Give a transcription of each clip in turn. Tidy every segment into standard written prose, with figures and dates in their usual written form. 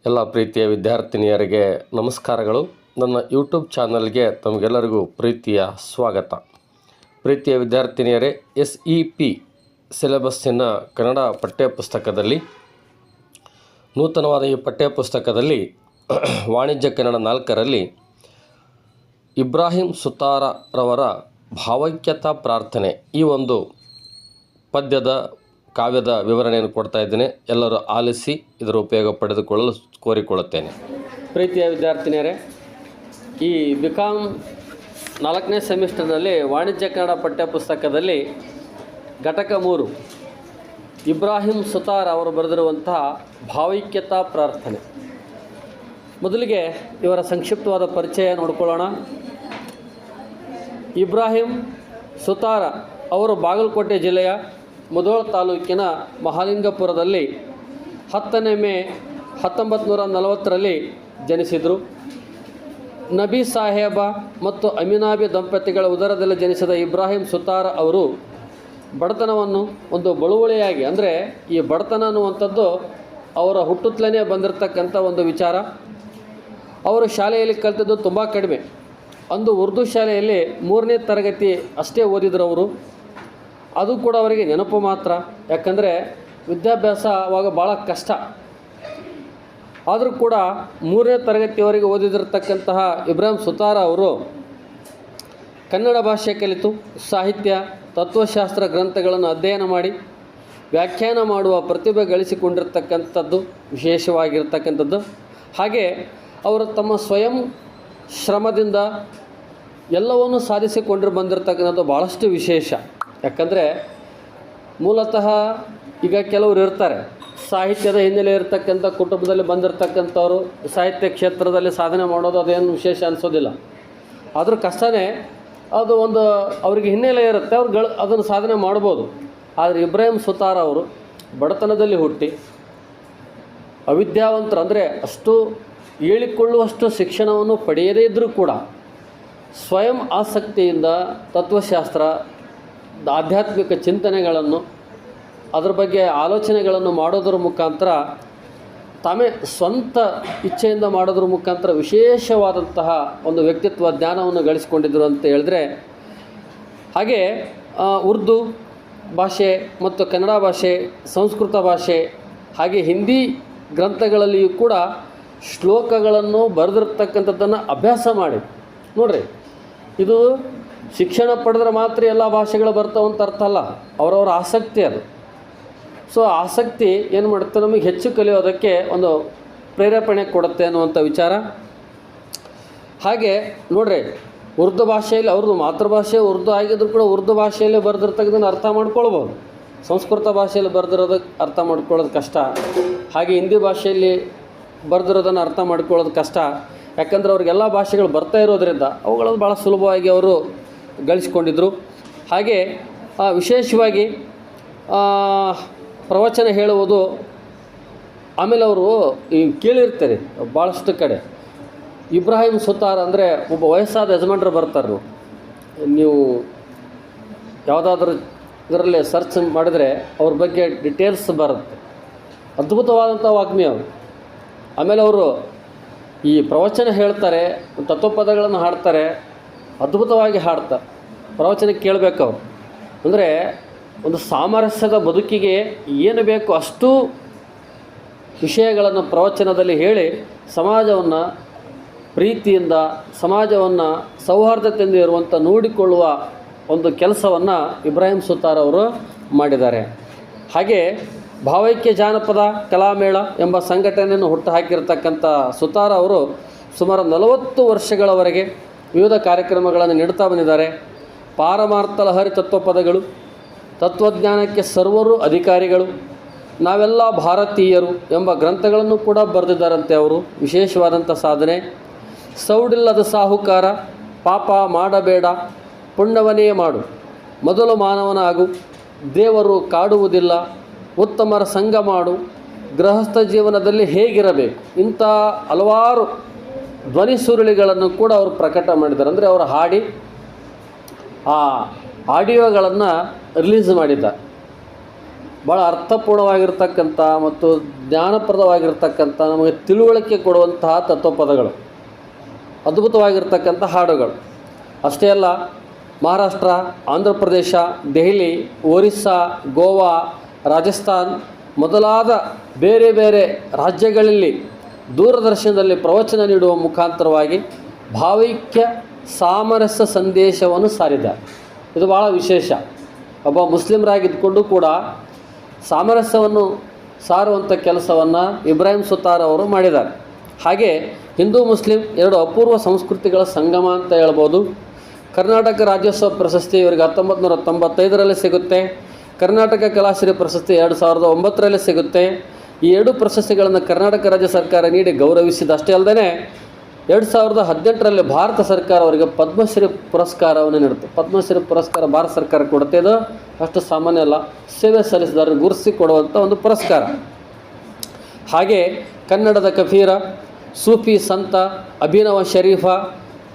ಎಲ್ಲ ಪ್ರೀತಿಯ ವಿದ್ಯಾರ್ಥಿನಿಯರಿಗೆ ನಮಸ್ಕಾರಗಳು. ನನ್ನ ಯೂಟ್ಯೂಬ್ ಚಾನಲ್ಗೆ ತಮಗೆಲ್ಲರಿಗೂ ಪ್ರೀತಿಯ ಸ್ವಾಗತ. ಪ್ರೀತಿಯ ವಿದ್ಯಾರ್ಥಿನಿಯರೇ, SEP ಸಿಲೆಬಸ್ಸಿನ ಕನ್ನಡ ಪಠ್ಯಪುಸ್ತಕದಲ್ಲಿ ನೂತನವಾದ ಈ ಪಠ್ಯಪುಸ್ತಕದಲ್ಲಿ ವಾಣಿಜ್ಯ ಕನ್ನಡ 4ರಲ್ಲಿ ಇಬ್ರಾಹಿಂ ಸುತಾರರವರ ಭಾವೈಕ್ಯತಾ ಪ್ರಾರ್ಥನೆ ಈ ಒಂದು ಪದ್ಯದ ಕಾವ್ಯದ ವಿವರಣೆಯನ್ನು ಕೊಡ್ತಾ ಇದ್ದೇನೆ. ಎಲ್ಲರೂ ಆಲಿಸಿ ಇದರ ಉಪಯೋಗ ಪಡೆದುಕೊಳ್ಳಲು ಕೋರಿಕೊಳ್ಳುತ್ತೇನೆ. ಪ್ರೀತಿಯ ವಿದ್ಯಾರ್ಥಿನಿಯರೇ, ಈ BCom 4ನೇ ಸೆಮಿಸ್ಟರ್ನಲ್ಲಿ ವಾಣಿಜ್ಯ ಕನ್ನಡ ಪಠ್ಯಪುಸ್ತಕದಲ್ಲಿ ಘಟಕ 3 ಇಬ್ರಾಹಿಂ ಸುತಾರ್ ಅವರು ಬರೆದಿರುವಂತಹ ಭಾವೈಕ್ಯತಾ ಪ್ರಾರ್ಥನೆ. ಮೊದಲಿಗೆ ಇವರ ಸಂಕ್ಷಿಪ್ತವಾದ ಪರಿಚಯ ನೋಡಿಕೊಳ್ಳೋಣ. ಇಬ್ರಾಹಿಂ ಸುತಾರ ಅವರು ಬಾಗಲಕೋಟೆ ಜಿಲ್ಲೆಯ ಮುಧೋಳ ತಾಲೂಕಿನ ಮಹಾಲಿಂಗಪುರದಲ್ಲಿ 10ನೇ ಮೇ 1940ರಲ್ಲಿ ಜನಿಸಿದರು. ನಬಿ ಸಾಹೇಬ ಮತ್ತು ಅಮಿನಾಬಿ ದಂಪತಿಗಳ ಉದರದಲ್ಲಿ ಜನಿಸಿದ ಇಬ್ರಾಹಿಂ ಸುತಾರ ಅವರು ಬಡತನವನ್ನು ಒಂದು ಬಳುವಳಿಯಾಗಿ, ಅಂದರೆ ಈ ಬಡತನ ಅನ್ನುವಂಥದ್ದು ಅವರ ಹುಟ್ಟುತ್ತಲೇ ಬಂದಿರತಕ್ಕಂಥ ಒಂದು ವಿಚಾರ. ಅವರು ಶಾಲೆಯಲ್ಲಿ ಕಲಿತದ್ದು ತುಂಬ ಕಡಿಮೆ. ಅಂದು ಉರ್ದು ಶಾಲೆಯಲ್ಲಿ 3ನೇ ತರಗತಿ ಅಷ್ಟೇ ಓದಿದ್ರು ಅವರು. ಅದು ಕೂಡ ಅವರಿಗೆ ನೆನಪು ಮಾತ್ರ, ಯಾಕಂದರೆ ವಿದ್ಯಾಭ್ಯಾಸ ಆವಾಗ ಭಾಳ ಕಷ್ಟ. ಆದರೂ ಕೂಡ 3ನೇ ತರಗತಿಯವರೆಗೆ ಓದಿದಿರತಕ್ಕಂತಹ ಇಬ್ರಾಹಿಂ ಸುತಾರ ಅವರು ಕನ್ನಡ ಭಾಷೆ ಕಲಿತು ಸಾಹಿತ್ಯ, ತತ್ವಶಾಸ್ತ್ರ ಗ್ರಂಥಗಳನ್ನು ಅಧ್ಯಯನ ಮಾಡಿ ವ್ಯಾಖ್ಯಾನ ಮಾಡುವ ಪ್ರತಿಭೆ ಗಳಿಸಿಕೊಂಡಿರ್ತಕ್ಕಂಥದ್ದು ವಿಶೇಷವಾಗಿರ್ತಕ್ಕಂಥದ್ದು. ಹಾಗೆ ಅವರು ತಮ್ಮ ಸ್ವಯಂ ಶ್ರಮದಿಂದ ಎಲ್ಲವನ್ನೂ ಸಾಧಿಸಿಕೊಂಡು ಬಂದಿರತಕ್ಕಂಥದ್ದು ಭಾಳಷ್ಟು ವಿಶೇಷ. ಯಾಕಂದರೆ ಮೂಲತಃ ಈಗ ಕೆಲವರು ಇರ್ತಾರೆ, ಸಾಹಿತ್ಯದ ಹಿನ್ನೆಲೆ ಇರತಕ್ಕಂಥ ಕುಟುಂಬದಲ್ಲಿ ಬಂದಿರತಕ್ಕಂಥವ್ರು ಸಾಹಿತ್ಯ ಕ್ಷೇತ್ರದಲ್ಲಿ ಸಾಧನೆ ಮಾಡೋದು ಅದೇನು ವಿಶೇಷ ಅನಿಸೋದಿಲ್ಲ. ಆದರೂ ಕಷ್ಟನೇ, ಅದು ಒಂದು ಅವರಿಗೆ ಹಿನ್ನೆಲೆ ಇರುತ್ತೆ, ಅವ್ರು ಅದನ್ನು ಸಾಧನೆ ಮಾಡ್ಬೋದು. ಆದರೆ ಇಬ್ರಾಹಿಂ ಸುತಾರ ಅವರು ಬಡತನದಲ್ಲಿ ಹುಟ್ಟಿ ಅವಿದ್ಯಾವಂತರು, ಅಂದರೆ ಅಷ್ಟು ಹೇಳಿಕೊಳ್ಳುವಷ್ಟು ಶಿಕ್ಷಣವನ್ನು ಪಡೆಯದೇ ಇದ್ದರೂ ಕೂಡ ಸ್ವಯಂ ಆಸಕ್ತಿಯಿಂದ ತತ್ವಶಾಸ್ತ್ರ, ಆಧ್ಯಾತ್ಮಿಕ ಚಿಂತನೆಗಳನ್ನು, ಅದರ ಬಗ್ಗೆ ಆಲೋಚನೆಗಳನ್ನು ಮಾಡೋದ್ರ ಮುಖಾಂತರ, ತಾವೇ ಸ್ವಂತ ಇಚ್ಛೆಯಿಂದ ಮಾಡೋದ್ರ ಮುಖಾಂತರ ವಿಶೇಷವಾದಂತಹ ಒಂದು ವ್ಯಕ್ತಿತ್ವ ಜ್ಞಾನವನ್ನು ಗಳಿಸಿಕೊಂಡಿದ್ದರು ಅಂತ ಹೇಳಿದ್ರೆ. ಹಾಗೆ ಉರ್ದು ಭಾಷೆ ಮತ್ತು ಕನ್ನಡ ಭಾಷೆ, ಸಂಸ್ಕೃತ ಭಾಷೆ, ಹಾಗೆ ಹಿಂದಿ ಗ್ರಂಥಗಳಲ್ಲಿಯೂ ಕೂಡ ಶ್ಲೋಕಗಳನ್ನು ಬರೆದಿರ್ತಕ್ಕಂಥದ್ದನ್ನು ಅಭ್ಯಾಸ ಮಾಡಿ ನೋಡಿರಿ. ಇದು ಶಿಕ್ಷಣ ಪಡೆದ್ರೆ ಮಾತ್ರ ಎಲ್ಲ ಭಾಷೆಗಳು ಬರ್ತಾವಂತ ಅರ್ಥ ಅಲ್ಲ, ಅವರವರ ಆಸಕ್ತಿ ಅದು. ಸೊ ಆಸಕ್ತಿ ಏನು ಮಾಡುತ್ತೆ, ನಮಗೆ ಹೆಚ್ಚು ಕಲಿಯೋದಕ್ಕೆ ಒಂದು ಪ್ರೇರೇಪಣೆ ಕೊಡುತ್ತೆ ಅನ್ನುವಂಥ ವಿಚಾರ. ಹಾಗೆ ನೋಡ್ರಿ, ಉರ್ದು ಭಾಷೆಯಲ್ಲಿ ಅವ್ರದ್ದು ಮಾತೃಭಾಷೆ ಉರ್ದು ಆಗಿದ್ರು ಕೂಡ ಉರ್ದು ಭಾಷೆಯಲ್ಲಿ ಬರೆದಿರ್ತಕ್ಕಂಥದ್ದು ಅರ್ಥ ಮಾಡ್ಕೊಳ್ಬೋದು. ಸಂಸ್ಕೃತ ಭಾಷೆಯಲ್ಲಿ ಬರೆದಿರೋದಕ್ಕೆ ಅರ್ಥ ಮಾಡ್ಕೊಳ್ಳೋದು ಕಷ್ಟ. ಹಾಗೆ ಹಿಂದಿ ಭಾಷೆಯಲ್ಲಿ ಬರೆದಿರೋದನ್ನು ಅರ್ಥ ಮಾಡ್ಕೊಳ್ಳೋದು ಕಷ್ಟ. ಯಾಕಂದರೆ ಅವ್ರಿಗೆಲ್ಲ ಭಾಷೆಗಳು ಬರ್ತಾ ಇರೋದರಿಂದ ಅವುಗಳನ್ನು ಭಾಳ ಸುಲಭವಾಗಿ ಅವರು ಗಳಿಸ್ಕೊಂಡಿದ್ರು. ಹಾಗೆ ವಿಶೇಷವಾಗಿ ಪ್ರವಚನ ಹೇಳುವುದು. ಆಮೇಲೆ ಅವರು ಕೇಳಿರ್ತಾರೆ ಭಾಳಷ್ಟು ಕಡೆ, ಇಬ್ರಾಹಿಂ ಸುತಾರ್ ಅಂದರೆ ಒಬ್ಬ ವಯಸ್ಸಾದ ಯಜಮಾನರು ಬರ್ತಾರೆ. ನೀವು ಯಾವುದಾದ್ರೂ ಇದರಲ್ಲಿ ಸರ್ಚ್ ಮಾಡಿದರೆ ಅವ್ರ ಬಗ್ಗೆ ಡಿಟೇಲ್ಸ್ ಬರುತ್ತೆ. ಅದ್ಭುತವಾದಂಥ ವಾಗ್ಮಿ ಅವರು. ಆಮೇಲೆ ಅವರು ಈ ಪ್ರವಚನ ಹೇಳ್ತಾರೆ, ತತ್ವಪದಗಳನ್ನು ಹಾಡ್ತಾರೆ, ಅದ್ಭುತವಾಗಿ ಹಾಡ್ತಾರೆ. ಪ್ರವಚನಕ್ಕೆ ಕೇಳಬೇಕು ಅವರು. ಅಂದರೆ ಒಂದು ಸಾಮರಸ್ಯದ ಬದುಕಿಗೆ ಏನು ಬೇಕು ಅಷ್ಟು ವಿಷಯಗಳನ್ನು ಪ್ರವಚನದಲ್ಲಿ ಹೇಳಿ ಸಮಾಜವನ್ನು ಪ್ರೀತಿಯಿಂದ, ಸಮಾಜವನ್ನು ಸೌಹಾರ್ದತೆಯಿಂದ ಇರುವಂಥ ನೋಡಿಕೊಳ್ಳುವ ಒಂದು ಕೆಲಸವನ್ನು ಇಬ್ರಾಹಿಂ ಸುತಾರ್ ಅವರು ಮಾಡಿದ್ದಾರೆ. ಹಾಗೆ ಭಾವೈಕ್ಯ ಜಾನಪದ ಕಲಾಮೇಳ ಎಂಬ ಸಂಘಟನೆಯನ್ನು ಹುಟ್ಟುಹಾಕಿರ್ತಕ್ಕಂಥ ಸುತಾರ ಅವರು ಸುಮಾರು 40 ವರ್ಷಗಳವರೆಗೆ ವಿವಿಧ ಕಾರ್ಯಕ್ರಮಗಳನ್ನು ನೀಡುತ್ತಾ ಬಂದಿದ್ದಾರೆ. ಪಾರಮಾರ್ಥ ಲಹರಿ ತತ್ವಪದಗಳು, ತತ್ವಜ್ಞಾನಕ್ಕೆ ಸರ್ವರು ಅಧಿಕಾರಿಗಳು, ನಾವೆಲ್ಲ ಭಾರತೀಯರು ಎಂಬ ಗ್ರಂಥಗಳನ್ನು ಕೂಡ ಬರೆದಿದ್ದಾರಂತೆ ಅವರು. ವಿಶೇಷವಾದಂಥ ಸಾಧನೆ. ಸೌಡಿಲ್ಲದ ಸಾಹುಕಾರ, ಪಾಪ ಮಾಡಬೇಡ ಪುಣ್ಯವನೇ ಮಾಡು, ಮೊದಲು ಮಾನವನಾಗು, ದೇವರು ಕಾಡುವುದಿಲ್ಲ, ಉತ್ತಮರ ಸಂಘ ಮಾಡು, ಗೃಹಸ್ಥ ಜೀವನದಲ್ಲಿ ಹೇಗಿರಬೇಕು, ಇಂಥ ಹಲವಾರು ಧ್ವನಿ ಸುರುಳಿಗಳನ್ನು ಕೂಡ ಅವರು ಪ್ರಕಟ ಮಾಡಿದ್ದಾರೆ. ಅಂದರೆ ಅವರು ಹಾಡಿ ಆ ಆಡಿಯೋಗಳನ್ನು ರಿಲೀಸ್ ಮಾಡಿದ್ದಾರೆ. ಭಾಳ ಅರ್ಥಪೂರ್ಣವಾಗಿರ್ತಕ್ಕಂಥ ಮತ್ತು ಜ್ಞಾನಪ್ರದವಾಗಿರ್ತಕ್ಕಂಥ ನಮಗೆ ತಿಳುವಳಿಕೆ ಕೊಡುವಂತಹ ತತ್ವಪದಗಳು, ಅದ್ಭುತವಾಗಿರ್ತಕ್ಕಂಥ ಹಾಡುಗಳು. ಅಷ್ಟೇ ಅಲ್ಲ, ಮಹಾರಾಷ್ಟ್ರ, ಆಂಧ್ರ ಪ್ರದೇಶ, ದೆಹಲಿ, ಒರಿಸ್ಸಾ, ಗೋವಾ, ರಾಜಸ್ಥಾನ್ ಮೊದಲಾದ ಬೇರೆ ಬೇರೆ ರಾಜ್ಯಗಳಲ್ಲಿ ದೂರದರ್ಶನದಲ್ಲಿ ಪ್ರವಚನ ನೀಡುವ ಮುಖಾಂತರವಾಗಿ ಭಾವೈಕ್ಯ ಸಾಮರಸ್ಯ ಸಂದೇಶವನ್ನು ಸಾರಿದ್ದಾರೆ. ಇದು ಭಾಳ ವಿಶೇಷ. ಒಬ್ಬ ಮುಸ್ಲಿಮರಾಗಿದ್ದುಕೊಂಡು ಕೂಡ ಸಾಮರಸ್ಯವನ್ನು ಸಾರುವಂಥ ಕೆಲಸವನ್ನು ಇಬ್ರಾಹಿಂ ಸುತಾರ್ ಅವರು ಮಾಡಿದ್ದಾರೆ. ಹಾಗೆ ಹಿಂದೂ ಮುಸ್ಲಿಂ ಎರಡು ಅಪೂರ್ವ ಸಂಸ್ಕೃತಿಗಳ ಸಂಗಮ ಅಂತ ಹೇಳ್ಬೋದು. ಕರ್ನಾಟಕ ರಾಜ್ಯೋತ್ಸವ ಪ್ರಶಸ್ತಿ ಇವರಿಗೆ 1995ರಲ್ಲಿ ಸಿಗುತ್ತೆ. ಕರ್ನಾಟಕ ಕಲಾಶ್ರೀ ಪ್ರಶಸ್ತಿ 2009ರಲ್ಲಿ ಸಿಗುತ್ತೆ. ಈ ಎರಡು ಪ್ರಶಸ್ತಿಗಳನ್ನು ಕರ್ನಾಟಕ ರಾಜ್ಯ ಸರ್ಕಾರ ನೀಡಿ ಗೌರವಿಸಿದ. ಅಷ್ಟೇ ಅಲ್ಲದೆ 2018ರಲ್ಲಿ ಭಾರತ ಸರ್ಕಾರ ಅವರಿಗೆ ಪದ್ಮಶ್ರೀ ಪುರಸ್ಕಾರವನ್ನು ನೀಡುತ್ತೆ. ಪದ್ಮಶ್ರೀ ಪುರಸ್ಕಾರ ಭಾರತ ಸರ್ಕಾರ ಕೊಡುತ್ತೆ. ಇದು ಅಷ್ಟು ಸಾಮಾನ್ಯ ಅಲ್ಲ, ಸೇವೆ ಸಲ್ಲಿಸಿದವರನ್ನು ಗುರುತಿಸಿ ಕೊಡುವಂಥ ಒಂದು ಪುರಸ್ಕಾರ. ಹಾಗೆ ಕನ್ನಡದ ಕಫೀರ, ಸೂಫಿ ಸಂತ, ಅಭಿನವ ಶರೀಫ,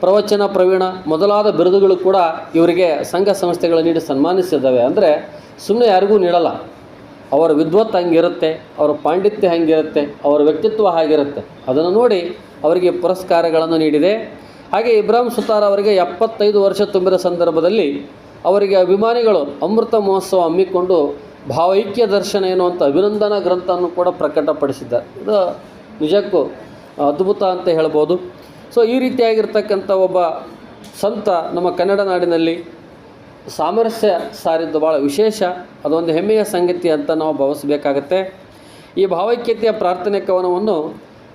ಪ್ರವಚನ ಪ್ರವೀಣ ಮೊದಲಾದ ಬಿರುದುಗಳು ಕೂಡ ಇವರಿಗೆ ಸಂಘ ಸಂಸ್ಥೆಗಳು ನೀಡಿ ಸನ್ಮಾನಿಸಿದ್ದಾವೆ. ಅಂದರೆ ಸುಮ್ಮನೆ ಯಾರಿಗೂ ನೀಡಲ್ಲ. ಅವರ ವಿದ್ವತ್ ಹಂಗಿರುತ್ತೆ, ಅವರ ಪಾಂಡಿತ್ಯ ಹಾಗಿರುತ್ತೆ, ಅವರ ವ್ಯಕ್ತಿತ್ವ ಹಾಗಿರುತ್ತೆ. ಅದನ್ನು ನೋಡಿ ಅವರಿಗೆ ಪುರಸ್ಕಾರಗಳನ್ನು ನೀಡಿದೆ. ಹಾಗೆ ಇಬ್ರಾಹಿಂ ಸುತಾರ್ ಅವರಿಗೆ 75 ವರ್ಷ ತುಂಬಿದ ಸಂದರ್ಭದಲ್ಲಿ ಅವರಿಗೆ ಅಭಿಮಾನಿಗಳು ಅಮೃತ ಮಹೋತ್ಸವ ಹಮ್ಮಿಕೊಂಡು ಭಾವೈಕ್ಯ ದರ್ಶನ ಎನ್ನುವಂಥ ಅಭಿನಂದನಾ ಗ್ರಂಥವನ್ನು ಕೂಡ ಪ್ರಕಟಪಡಿಸಿದ್ದಾರೆ. ಇದು ನಿಜಕ್ಕೂ ಅದ್ಭುತ ಅಂತ ಹೇಳ್ಬೋದು. ಸೊ ಈ ರೀತಿಯಾಗಿರ್ತಕ್ಕಂಥ ಒಬ್ಬ ಸಂತ ನಮ್ಮ ಕನ್ನಡ ನಾಡಿನಲ್ಲಿ ಸಾಮರಸ್ಯ ಸಾರಿದ್ದು ಭಾಳ ವಿಶೇಷ. ಅದೊಂದು ಹೆಮ್ಮೆಯ ಸಂಗತಿ ಅಂತ ನಾವು ಭಾವಿಸಬೇಕಾಗತ್ತೆ. ಈ ಭಾವೈಕ್ಯತೆಯ ಪ್ರಾರ್ಥನೆ ಕವನವನ್ನು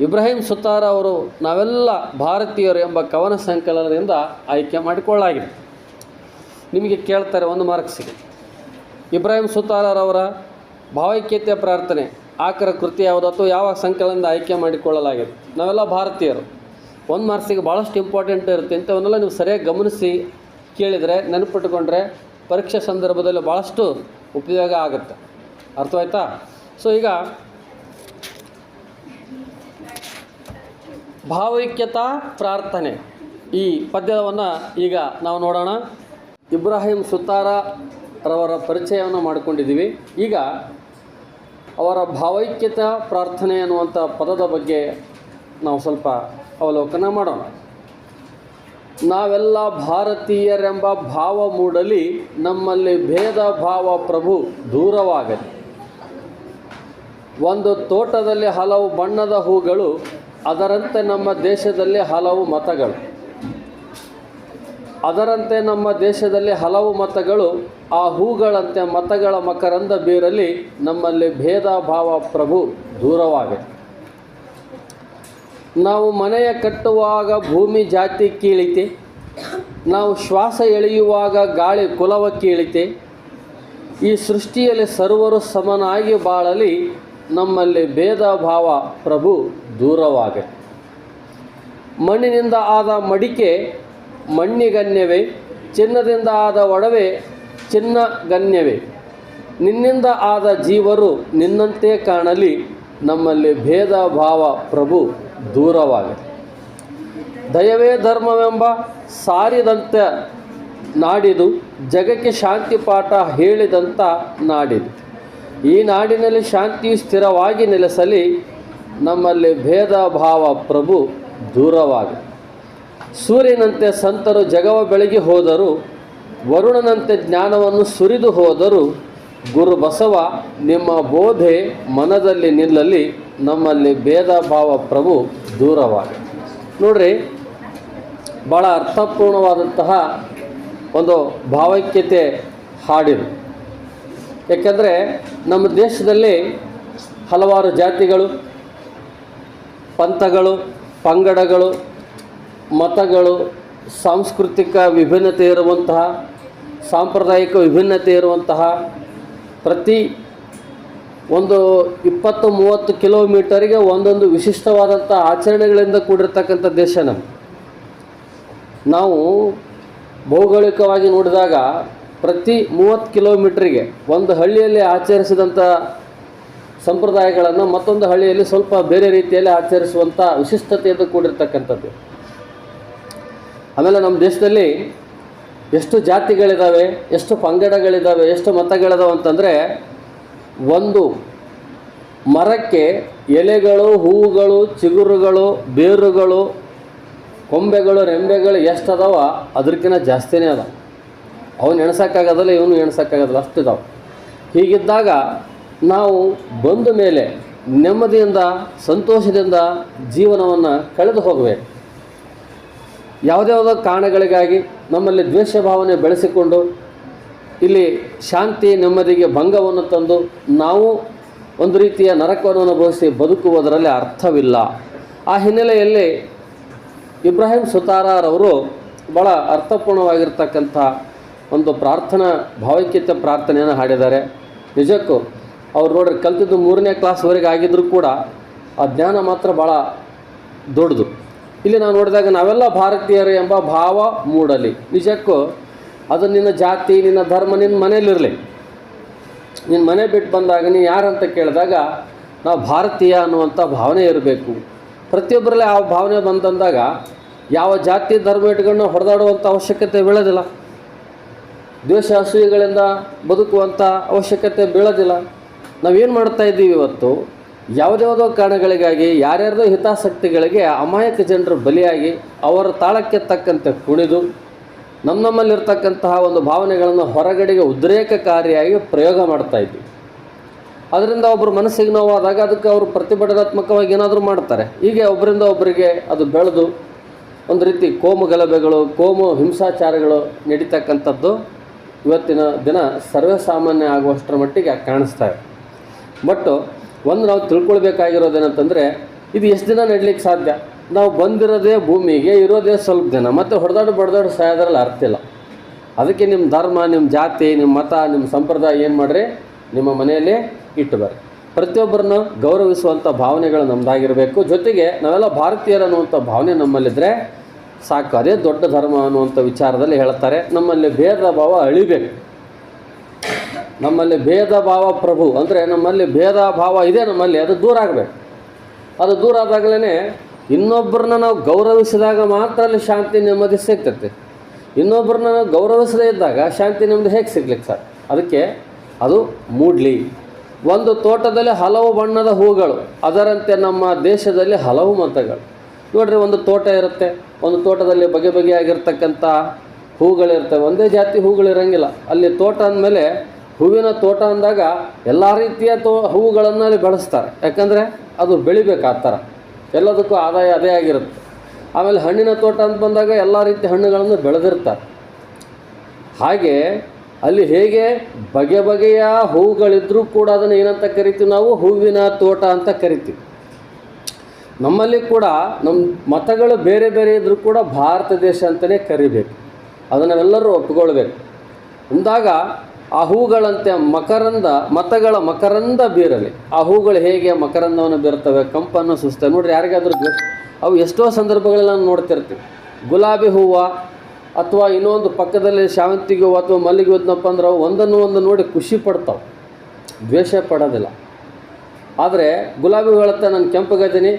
ಇಬ್ರಾಹಿಂ ಸುತಾರ್ ಅವರು ನಾವೆಲ್ಲ ಭಾರತೀಯರು ಎಂಬ ಕವನ ಸಂಕಲನದಿಂದ ಆಯ್ಕೆ ಮಾಡಿಕೊಳ್ಳಲಾಗಿದೆ. ನಿಮಗೆ ಕೇಳ್ತಾರೆ, 1 ಮಾರ್ಕ್ಸಿಗೆ ಇಬ್ರಾಹಿಂ ಸುತಾರ್ ಅವರ ಭಾವೈಕ್ಯತೆಯ ಪ್ರಾರ್ಥನೆ ಆಕರ ಕೃತಿ ಯಾವುದು ಅಥವಾ ಯಾವ ಸಂಕಲನದಿಂದ ಆಯ್ಕೆ ಮಾಡಿಕೊಳ್ಳಲಾಗಿದೆ. ನಾವೆಲ್ಲ ಭಾರತೀಯರು. 1 ಮಾರ್ಕ್ಸಿಗೆ ಭಾಳಷ್ಟು ಇಂಪಾರ್ಟೆಂಟ್ ಇರುತ್ತೆ. ಇಂಥವನ್ನೆಲ್ಲ ನೀವು ಸರಿಯಾಗಿ ಗಮನಿಸಿ ಕೇಳಿದರೆ, ನೆನಪಿಟ್ಟುಕೊಂಡ್ರೆ ಪರೀಕ್ಷೆ ಸಂದರ್ಭದಲ್ಲಿ ಭಾಳಷ್ಟು ಉಪಯೋಗ ಆಗುತ್ತೆ. ಅರ್ಥವಾಯ್ತಾ? ಸೊ ಈಗ ಭಾವೈಕ್ಯತಾ ಪ್ರಾರ್ಥನೆ ಈ ಪದ್ಯವನ್ನು ಈಗ ನಾವು ನೋಡೋಣ. ಇಬ್ರಾಹಿಂ ಸುತಾರವರ ಪರಿಚಯವನ್ನು ಮಾಡಿಕೊಂಡಿದ್ದೀವಿ. ಈಗ ಅವರ ಭಾವೈಕ್ಯತಾ ಪ್ರಾರ್ಥನೆ ಅನ್ನುವಂಥ ಪದದ ಬಗ್ಗೆ ನಾವು ಸ್ವಲ್ಪ ಅವಲೋಕನ ಮಾಡೋಣ. ನಾವೆಲ್ಲ ಭಾರತೀಯರೆಂಬ ಭಾವ ಮೂಡಲಿ, ನಮ್ಮಲ್ಲಿ ಭೇದ ಭಾವ ಪ್ರಭು ದೂರವಾಗಲಿ. ಒಂದು ತೋಟದಲ್ಲಿ ಹಲವು ಬಣ್ಣದ ಹೂಗಳು, ಅದರಂತೆ ನಮ್ಮ ದೇಶದಲ್ಲಿ ಹಲವು ಮತಗಳು. ಅದರಂತೆ ನಮ್ಮ ದೇಶದಲ್ಲಿ ಹಲವು ಮತಗಳು, ಆ ಹೂಗಳಂತೆ ಮತಗಳ ಮಕರಂದ ಬೀರಲಿ, ನಮ್ಮಲ್ಲಿ ಭೇದ ಭಾವ ಪ್ರಭು ದೂರವಾಗಲಿ. ನಾವು ಮನೆಯ ಕಟ್ಟುವಾಗ ಭೂಮಿ ಜಾತಿ ಕೀಳಿತೆ, ನಾವು ಶ್ವಾಸ ಎಳೆಯುವಾಗ ಗಾಳಿ ಕುಲವ ಕೀಳಿತೆ. ಈ ಸೃಷ್ಟಿಯಲ್ಲಿ ಸರ್ವರು ಸಮನಾಗಿ ಬಾಳಲಿ, ನಮ್ಮಲ್ಲಿ ಭೇದ ಭಾವ ಪ್ರಭು ದೂರವಾಗಲಿ. ಮಣ್ಣಿನಿಂದ ಆದ ಮಡಿಕೆ ಮಣ್ಣಿಗನ್ಯವೇ, ಚಿನ್ನದಿಂದ ಆದ ಒಡವೆ ಚಿನ್ನಗನ್ಯವೇ. ನಿನ್ನಿಂದ ಆದ ಜೀವರು ನಿನ್ನಂತೆ ಕಾಣಲಿ, ನಮ್ಮಲ್ಲಿ ಭೇದ ಭಾವ ಪ್ರಭು ದೂರವಾಗಲಿ. ದಯವೇ ಧರ್ಮವೆಂಬ ಸಾರಿದಂಥ ನಾಡಿದು, ಜಗಕ್ಕೆ ಶಾಂತಿ ಪಾಠ ಹೇಳಿದಂಥ ನಾಡಿದು. ಈ ನಾಡಿನಲ್ಲಿ ಶಾಂತಿಯು ಸ್ಥಿರವಾಗಿ ನೆಲೆಸಲಿ, ನಮ್ಮಲ್ಲಿ ಭೇದ ಭಾವ ಪ್ರಭು ದೂರವಾಗಲಿ. ಸೂರ್ಯನಂತೆ ಸಂತರು ಜಗವ ಬೆಳಗಿ ಹೋದರು, ವರುಣನಂತೆ ಜ್ಞಾನವನ್ನು ಸುರಿದು ಹೋದರು. ಗುರು ಬಸವ ನಿಮ್ಮ ಬೋಧೆ ಮನದಲ್ಲಿ ನಿಲ್ಲಲಿ, ನಮ್ಮಲ್ಲಿ ಭೇದ ಭಾವ ಪ್ರಭು ದೂರವಾಗಲಿ. ನೋಡ್ರಿ, ಭಾಳ ಅರ್ಥಪೂರ್ಣವಾದಂತಹ ಒಂದು ಭಾವೈಕ್ಯತೆ ಹಾಡಿರು. ಏಕೆಂದರೆ ನಮ್ಮ ದೇಶದಲ್ಲಿ ಹಲವಾರು ಜಾತಿಗಳು, ಪಂಥಗಳು, ಪಂಗಡಗಳು, ಮತಗಳು, ಸಾಂಸ್ಕೃತಿಕ ವಿಭಿನ್ನತೆ ಇರುವಂತಹ, ಸಾಂಪ್ರದಾಯಿಕ ವಿಭಿನ್ನತೆ ಇರುವಂತಹ, ಪ್ರತಿ ಒಂದು 20-30 ಕಿಲೋಮೀಟರಿಗೆ ಒಂದೊಂದು ವಿಶಿಷ್ಟವಾದಂಥ ಆಚರಣೆಗಳಿಂದ ಕೂಡಿರ್ತಕ್ಕಂಥ ದೇಶ ನಮ್ಮ. ನಾವು ಭೌಗೋಳಿಕವಾಗಿ ನೋಡಿದಾಗ ಪ್ರತಿ 30 ಕಿಲೋಮೀಟ್ರಿಗೆ ಒಂದು ಹಳ್ಳಿಯಲ್ಲಿ ಆಚರಿಸಿದಂಥ ಸಂಪ್ರದಾಯಗಳನ್ನು ಮತ್ತೊಂದು ಹಳ್ಳಿಯಲ್ಲಿ ಸ್ವಲ್ಪ ಬೇರೆ ರೀತಿಯಲ್ಲಿ ಆಚರಿಸುವಂಥ ವಿಶಿಷ್ಟತೆಯಿಂದ ಕೂಡಿರ್ತಕ್ಕಂಥದ್ದು. ಆಮೇಲೆ ನಮ್ಮ ದೇಶದಲ್ಲಿ ಎಷ್ಟು ಜಾತಿಗಳಿದ್ದಾವೆ, ಎಷ್ಟು ಪಂಗಡಗಳಿದ್ದಾವೆ, ಎಷ್ಟು ಮತಗಳಿದಾವೆ ಅಂತಂದರೆ ಒಂದು ಮರಕ್ಕೆ ಎಲೆಗಳು, ಹೂವುಗಳು, ಚಿಗುರುಗಳು, ಬೇರುಗಳು, ಕೊಂಬೆಗಳು, ರೆಂಬೆಗಳು ಎಷ್ಟು ಅದಾವ ಅದಕ್ಕಿಂತ ಜಾಸ್ತಿನೇ ಅದ. ಅವನು ಎಣ್ಸೋಕ್ಕಾಗೋದಲ್ಲ, ಇವನು ಎಣ್ಸೋಕ್ಕಾಗೋದಲ್ಲ, ಅಷ್ಟಿದಾವೆ. ಹೀಗಿದ್ದಾಗ ನಾವು ಬಂದ ಮೇಲೆ ನೆಮ್ಮದಿಯಿಂದ ಸಂತೋಷದಿಂದ ಜೀವನವನ್ನು ಕಳೆದು ಹೋಗಬೇಕು. ಯಾವುದ್ಯಾವುದೋ ಕಾರಣಗಳಿಗಾಗಿ ನಮ್ಮಲ್ಲಿ ದ್ವೇಷ ಭಾವನೆ ಬೆಳೆಸಿಕೊಂಡು ಇಲ್ಲಿ ಶಾಂತಿ ನೆಮ್ಮದಿಗೆ ಭಂಗವನ್ನು ತಂದು ನಾವು ಒಂದು ರೀತಿಯ ನರಕವನ್ನು ಅನುಭವಿಸಿ ಬದುಕುವುದರಲ್ಲಿ ಅರ್ಥವಿಲ್ಲ. ಆ ಹಿನ್ನೆಲೆಯಲ್ಲಿ ಇಬ್ರಾಹಿಂ ಸುತಾರರವರು ಭಾಳ ಅರ್ಥಪೂರ್ಣವಾಗಿರ್ತಕ್ಕಂಥ ಒಂದು ಪ್ರಾರ್ಥನಾ ಭಾವೈಕ್ಯತೆ ಪ್ರಾರ್ಥನೆಯನ್ನು ಹಾಡಿದ್ದಾರೆ. ನಿಜಕ್ಕೂ ಅವ್ರು ನೋಡ್ರಿ ಕಲ್ತಿದ್ದು 3ನೇ ಕ್ಲಾಸ್ವರೆಗೆ ಆಗಿದ್ದರೂ ಕೂಡ ಆ ಜ್ಞಾನ ಮಾತ್ರ ಭಾಳ ದೊಡ್ಡದು. ಇಲ್ಲಿ ನಾವು ನೋಡಿದಾಗ ನಾವೆಲ್ಲ ಭಾರತೀಯರು ಎಂಬ ಭಾವ ಮೂಡಲಿ. ನಿಜಕ್ಕೂ ಅದು ನಿನ್ನ ಜಾತಿ, ನಿನ್ನ ಧರ್ಮ ನಿನ್ನ ಮನೇಲಿರಲಿ. ನಿನ್ನ ಮನೆ ಬಿಟ್ಟು ಬಂದಾಗ ನೀನು ಯಾರಂತ ಕೇಳಿದಾಗ ನಾವು ಭಾರತೀಯ ಅನ್ನುವಂಥ ಭಾವನೆ ಇರಬೇಕು. ಪ್ರತಿಯೊಬ್ಬರಲ್ಲಿ ಆ ಭಾವನೆ ಬಂದಂದಾಗ ಯಾವ ಜಾತಿ ಧರ್ಮ ಇಟ್ಕೊಂಡು ಹೊಡೆದಾಡುವಂಥ ಅವಶ್ಯಕತೆ ಬೀಳೋದಿಲ್ಲ. ದ್ವೇಷ ಅಸೂಯೆಗಳಿಂದ ಬದುಕುವಂಥ ಅವಶ್ಯಕತೆ ಬೀಳೋದಿಲ್ಲ. ನಾವೇನು ಮಾಡ್ತಾ ಇದ್ದೀವಿ ಇವತ್ತು? ಯಾವುದ್ಯಾವುದೋ ಕಾರಣಗಳಿಗಾಗಿ ಯಾರ್ಯಾರ್ದೋ ಹಿತಾಸಕ್ತಿಗಳಿಗೆ ಅಮಾಯಕ ಜನರು ಬಲಿಯಾಗಿ ಅವರ ತಾಳಕ್ಕೆ ತಕ್ಕಂತೆ ಕುಣಿದು ನಮ್ಮಲ್ಲಿರ್ತಕ್ಕಂತಹ ಒಂದು ಭಾವನೆಗಳನ್ನು ಹೊರಗಡೆಗೆ ಉದ್ರೇಕಕಾರಿಯಾಗಿ ಪ್ರಯೋಗ ಮಾಡ್ತಾ ಇದ್ವಿ. ಅದರಿಂದ ಒಬ್ಬರು ಮನಸ್ಸಿಗೆ ನೋವಾದಾಗ ಅದಕ್ಕೆ ಅವರು ಪ್ರತಿಭಟನಾತ್ಮಕವಾಗಿ ಏನಾದರೂ ಮಾಡ್ತಾರೆ. ಹೀಗೆ ಒಬ್ಬರಿಂದ ಒಬ್ಬರಿಗೆ ಅದು ಬೆಳೆದು ಒಂದು ರೀತಿ ಕೋಮು ಗಲಭೆಗಳು, ಕೋಮು ಹಿಂಸಾಚಾರಗಳು ನಡೀತಕ್ಕಂಥದ್ದು ಇವತ್ತಿನ ದಿನ ಸರ್ವೇಸಾಮಾನ್ಯ ಆಗುವಷ್ಟರ ಮಟ್ಟಿಗೆ ಕಾಣಿಸ್ತಾ ಇದೆ. ಬಟ್ ಒಂದು ನಾವು ತಿಳ್ಕೊಳ್ಬೇಕಾಗಿರೋದೇನಂತಂದರೆ ಇದು ಎಷ್ಟು ದಿನ ನಡೀಲಿಕ್ಕೆ ಸಾಧ್ಯ? ನಾವು ಬಂದಿರೋದೇ ಭೂಮಿಗೆ, ಇರೋದೇ ಸ್ವಲ್ಪ ದಿನ, ಮತ್ತು ಹೊಡೆದಾಡು ಸಾಯೋದ್ರಲ್ಲಿ ಅರ್ಥ ಇಲ್ಲ. ಅದಕ್ಕೆ ನಿಮ್ಮ ಧರ್ಮ, ನಿಮ್ಮ ಜಾತಿ, ನಿಮ್ಮ ಮತ, ನಿಮ್ಮ ಸಂಪ್ರದಾಯ ಏನು ಮಾಡಿರಿ, ನಿಮ್ಮ ಮನೆಯಲ್ಲೇ ಇಟ್ಟು ಬರ್ರಿ. ಪ್ರತಿಯೊಬ್ಬರನ್ನು ಗೌರವಿಸುವಂಥ ಭಾವನೆಗಳು ನಮ್ಮದಾಗಿರಬೇಕು. ಜೊತೆಗೆ ನಾವೆಲ್ಲ ಭಾರತೀಯರು ಅನ್ನುವಂಥ ಭಾವನೆ ನಮ್ಮಲ್ಲಿದ್ದರೆ ಸಾಕು, ಅದೇ ದೊಡ್ಡ ಧರ್ಮ ಅನ್ನುವಂಥ ವಿಚಾರದಲ್ಲಿ ಹೇಳ್ತಾರೆ. ನಮ್ಮಲ್ಲಿ ಭೇದ ಭಾವ ಅಳಿಬೇಕು. ನಮ್ಮಲ್ಲಿ ಭೇದ ಭಾವ ಪ್ರಭು ಅಂದರೆ ನಮ್ಮಲ್ಲಿ ಭೇದ ಭಾವ ಇದೆ ನಮ್ಮಲ್ಲಿ, ಅದು ದೂರ ಆಗಬೇಕು. ಅದು ದೂರ ಆದಾಗಲೇ ಇನ್ನೊಬ್ಬರನ್ನ ನಾವು ಗೌರವಿಸಿದಾಗ ಮಾತ್ರ ಅಲ್ಲಿ ಶಾಂತಿ ನೆಮ್ಮದಿ ಸಿಗ್ತೈತೆ. ಇನ್ನೊಬ್ಬರನ್ನ ನಾವು ಗೌರವಿಸದೇ ಇದ್ದಾಗ ಶಾಂತಿ ನೆಮ್ಮದಿ ಹೇಗೆ ಸಿಗ್ಲಿಕ್ಕೆ ಸರ್? ಅದಕ್ಕೆ ಅದು ಮೂಡಲಿ. ಒಂದು ತೋಟದಲ್ಲಿ ಹಲವು ಬಣ್ಣದ ಹೂಗಳು, ಅದರಂತೆ ನಮ್ಮ ದೇಶದಲ್ಲಿ ಹಲವು ಮತಗಳು. ನೋಡ್ರಿ, ಒಂದು ತೋಟ ಇರುತ್ತೆ, ಒಂದು ತೋಟದಲ್ಲಿ ಬಗೆ ಬಗೆಯಾಗಿರ್ತಕ್ಕಂಥ ಹೂಗಳಿರ್ತವೆ. ಒಂದೇ ಜಾತಿ ಹೂಗಳಿರೋಂಗಿಲ್ಲ ಅಲ್ಲಿ. ತೋಟ ಅಂದಮೇಲೆ ಹೂವಿನ ತೋಟ ಅಂದಾಗ ಎಲ್ಲ ರೀತಿಯ ಹೂವುಗಳನ್ನು ಅಲ್ಲಿ ಬೆಳೆಸ್ತಾರೆ. ಯಾಕಂದರೆ ಅದು ಬೆಳಿಬೇಕು. ಆ ಥರ ಎಲ್ಲದಕ್ಕೂ ಆದಾಯ ಅದೇ ಆಗಿರುತ್ತೆ. ಆಮೇಲೆ ಹಣ್ಣಿನ ತೋಟ ಅಂತ ಬಂದಾಗ ಎಲ್ಲ ರೀತಿಯ ಹಣ್ಣುಗಳನ್ನು ಬೆಳೆದಿರ್ತಾರೆ. ಹಾಗೆ ಅಲ್ಲಿ ಹೇಗೆ ಬಗೆ ಬಗೆಯ ಹೂವುಗಳಿದ್ರೂ ಕೂಡ ಅದನ್ನು ಏನಂತ ಕರಿತೀವಿ ನಾವು? ಹೂವಿನ ತೋಟ ಅಂತ ಕರಿತೀವಿ. ನಮ್ಮಲ್ಲಿ ಕೂಡ ನಮ್ಮ ಮತಗಳು ಬೇರೆ ಬೇರೆ ಇದ್ದರೂ ಕೂಡ ಭಾರತ ದೇಶ ಅಂತಲೇ ಕರಿಬೇಕು. ಅದನ್ನು ನಾವೆಲ್ಲರೂ ಒಪ್ಪಿಕೊಳ್ಬೇಕು. ಅಂದಾಗ ಆ ಹೂಗಳಂತೆ ಮತಗಳ ಮಕರಂದ ಬೀರಲಿ. ಆ ಹೂಗಳು ಹೇಗೆ ಮಕರಂದವನ್ನು ಬೀರ್ತವೆ, ಕಂಪನ್ನು ಸುಸ್ತವೆ. ನೋಡ್ರಿ, ಯಾರಿಗಾದ್ರೂ ಅವು ಎಷ್ಟೋ ಸಂದರ್ಭಗಳಲ್ಲಿ ನಾವು ನೋಡ್ತಿರ್ತೀವಿ. ಗುಲಾಬಿ ಹೂವು ಅಥವಾ ಇನ್ನೊಂದು ಪಕ್ಕದಲ್ಲಿ ಶಾವಂತಿಗೆ ಹೂವು ಅಥವಾ ಮಲ್ಲಿಗೆ ಹೋದ್ನಪ್ಪ ಅಂದ್ರೆ ಅವು ಒಂದನ್ನು ಒಂದು ನೋಡಿ ಖುಷಿ ಪಡ್ತಾವೆ, ದ್ವೇಷ ಪಡೋದಿಲ್ಲ. ಆದರೆ ಗುಲಾಬಿ ಹೇಳುತ್ತೆ, ನಾನು ಕೆಂಪಗದೀನಿ,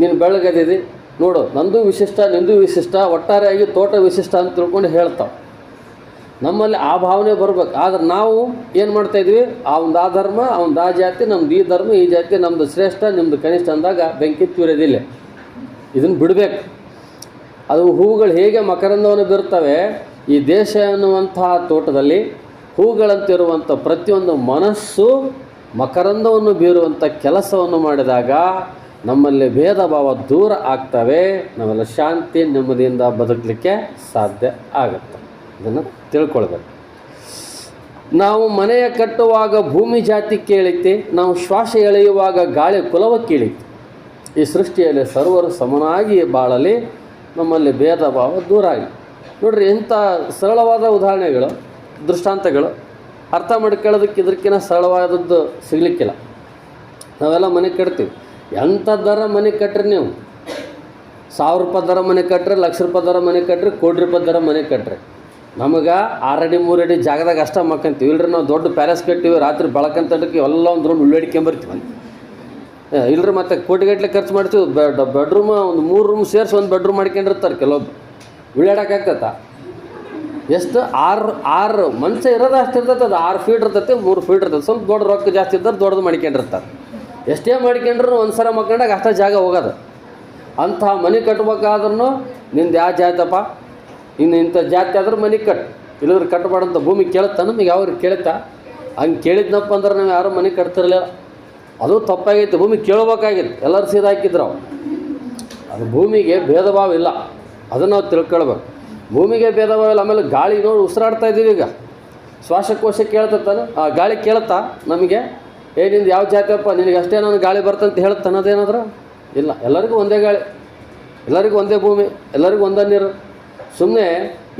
ನೀನು ಬೆಳಗದಿದಿ, ನೋಡು ನಂದು ವಿಶಿಷ್ಟ, ನಿಂದು ವಿಶಿಷ್ಟ, ಒಟ್ಟಾರೆಯಾಗಿ ತೋಟ ವಿಶಿಷ್ಟ ಅಂತ ತಿಳ್ಕೊಂಡು ಹೇಳ್ತಾವೆ. ನಮ್ಮಲ್ಲಿ ಆ ಭಾವನೆ ಬರಬೇಕು. ಆದರೆ ನಾವು ಏನು ಮಾಡ್ತಾಯಿದ್ವಿ? ಅವನದು ಆ ಧರ್ಮ, ಅವನದು ಆ ಜಾತಿ, ನಮ್ದು ಈ ಧರ್ಮ, ಈ ಜಾತಿ, ನಮ್ಮದು ಶ್ರೇಷ್ಠ, ನಿಮ್ಮದು ಕನಿಷ್ಠ ಅಂದಾಗ ಬೆಂಕಿ ತುರಿಯೋದಿಲ್ಲ. ಇದನ್ನು ಬಿಡಬೇಕು. ಅದು ಹೂವುಗಳು ಹೇಗೆ ಮಕರಂದವನ್ನು ಬೀರ್ತವೆ, ಈ ದೇಶ ಅನ್ನುವಂತಹ ತೋಟದಲ್ಲಿ ಹೂಗಳಂತಿರುವಂಥ ಪ್ರತಿಯೊಂದು ಮನಸ್ಸು ಮಕರಂದವನ್ನು ಬೀರುವಂಥ ಕೆಲಸವನ್ನು ಮಾಡಿದಾಗ ನಮ್ಮಲ್ಲಿ ಭೇದ ಭಾವ ದೂರ ಆಗ್ತವೆ. ನಾವೆಲ್ಲ ಶಾಂತಿ ನೆಮ್ಮದಿಯಿಂದ ಬದುಕಲಿಕ್ಕೆ ಸಾಧ್ಯ ಆಗುತ್ತೆ. ಇದನ್ನು ತಿಳ್ಕೊಳ್ಬೇಕು. ನಾವು ಮನೆಯ ಕಟ್ಟುವಾಗ ಭೂಮಿ ಜಾತಿ ಕೇಳಿತಿ, ನಾವು ಶ್ವಾಸ ಎಳೆಯುವಾಗ ಗಾಳಿ ಕುಲವ ಕೇಳಿತಿ. ಈ ಸೃಷ್ಟಿಯಲ್ಲಿ ಸರ್ವರು ಸಮನಾಗಿ ಬಾಳಲಿ, ನಮ್ಮಲ್ಲಿ ಭೇದ ಭಾವ ದೂರ ಆಗಲಿ. ನೋಡ್ರಿ, ಇಂಥ ಸರಳವಾದ ಉದಾಹರಣೆಗಳು, ದೃಷ್ಟಾಂತಗಳು ಅರ್ಥ ಮಾಡ್ಕೊಳ್ಳೋದಕ್ಕೆ ಇದಕ್ಕಿಂತ ಸರಳವಾದದ್ದು ಸಿಗಲಿಕ್ಕಿಲ್ಲ. ನಾವೆಲ್ಲ ಮನೆ ಕಟ್ತೀವಿ. ಎಂಥದ್ದರ ಮನೆ ಕಟ್ಟ್ರಿ ನೀವು? 1000 ರೂಪಾಯಿ ದರ ಮನೆ ಕಟ್ಟ್ರಿ, ಲಕ್ಷ ರೂಪಾಯಿ ದರ ಮನೆ ಕಟ್ಟ್ರಿ, ಕೋಟಿ ರೂಪಾಯಿ ದರ ಮನೆ ಕಟ್ಟ್ರಿ. ನಮಗೆ 6 ಅಡಿ 3 ಅಡಿ ಜಾಗದಾಗ ಅಷ್ಟ ಮಕ್ಕಂತೀವಿ. ಇಲ್ರಿ, ನಾವು ದೊಡ್ಡ ಪ್ಯಾಲೇಸ್ ಕಟ್ತೀವಿ, ರಾತ್ರಿ ಬೆಳಕಂತಡಕ್ಕೆ ಎಲ್ಲ ಒಂದು ರೂಮ್ ಉಳ್ಳಾಡಿಕೊಂಬರ್ತೀವಿ. ಇಲ್ರಿ, ಮತ್ತು ಕೋಟಿಗಟ್ಟಲೆ ಖರ್ಚು ಮಾಡ್ತೀವಿ. ಬೆಡ್ರೂಮ್ ಒಂದು 3 ರೂಮ್ ಸೇರಿಸಿ ಒಂದು ಬೆಡ್ರೂಮ್ ಮಾಡ್ಕೊಂಡಿರ್ತಾರೆ ಕೆಲವೊಬ್ರು. ಉಳ್ಳಾಡೋಕ್ಕಾಗ್ತೈತ? ಎಷ್ಟು ಆರು ಮನುಷ್ಯ ಇರೋದು ಅಷ್ಟು ಇರ್ತೈತೆ. ಅದು 6 ಫೀಟ್ ಇರ್ತೈತೆ, 3 ಫೀಟ್ ಇರ್ತೈತೆ. ಸ್ವಲ್ಪ ದೊಡ್ಡ ರೊಕ್ಕ ಜಾಸ್ತಿ ಇದ್ದರೆ ದೊಡ್ಡದು ಮಾಡ್ಕೊಂಡಿರ್ತಾರೆ. ಎಷ್ಟೇ ಮಾಡ್ಕೊಂಡ್ರು ಒಂದು ಸಲ ಮಕ್ಕಂಡಾಗ ಅಷ್ಟೇ ಜಾಗ ಹೋಗೋದು. ಅಂಥ ಮನೆ ಕಟ್ಬೇಕಾದ್ರೂ ನಿಂದು ಯಾವ ಜಾತಪ್ಪ, ಇನ್ನು ಇಂಥ ಜಾತಿ ಆದ್ರೆ ಮನೆ ಕಟ್ಟು, ಇಲ್ಲದ್ರೆ ಕಟ್ಟಬಾರ್ದಂತ ಭೂಮಿ ಕೇಳುತ್ತಾ ನಮಗೆ ಯಾವ್ರಿಗೆ ಕೇಳುತ್ತಾ? ಹಂಗೆ ಕೇಳಿದ್ನಪ್ಪ ಅಂದ್ರೆ ನಾವು ಯಾರೂ ಮನೆ ಕಟ್ತಿರಲಿಲ್ಲ. ಅದು ತಪ್ಪಾಗೈತೆ. ಭೂಮಿ ಕೇಳಬೇಕಾಗಿತ್ತು, ಎಲ್ಲರೂ ಸೀದಾ ಹಾಕಿದ್ರು. ಅದು ಭೂಮಿಗೆ ಭೇದ ಭಾವ ಇಲ್ಲ, ಅದನ್ನು ನಾವು ತಿಳ್ಕೊಳ್ಬೇಕು. ಭೂಮಿಗೆ ಭೇದ ಭಾವ ಇಲ್ಲ. ಆಮೇಲೆ ಗಾಳಿ ನೋಡಿ ಉಸಿರಾಡ್ತಾ ಇದ್ದೀವಿ ಈಗ, ಶ್ವಾಸಕೋಶ ಕೇಳ್ತಾನೆ, ಆ ಗಾಳಿ ಕೇಳುತ್ತಾ ನಮಗೆ? ನಿಂದು ಯಾವ ಜಾತಿಯಪ್ಪ, ನಿನಗೆ ಅಷ್ಟೇ ನಾನು ಗಾಳಿ ಬರ್ತಂತ ಹೇಳ್ತಾನೆ ಅದೇನಾದ್ರು? ಇಲ್ಲ. ಎಲ್ಲರಿಗೂ ಒಂದೇ ಗಾಳಿ, ಎಲ್ಲರಿಗೂ ಒಂದೇ ಭೂಮಿ, ಎಲ್ಲರಿಗೂ ಒಂದೇ ನೀರು. ಸುಮ್ಮನೆ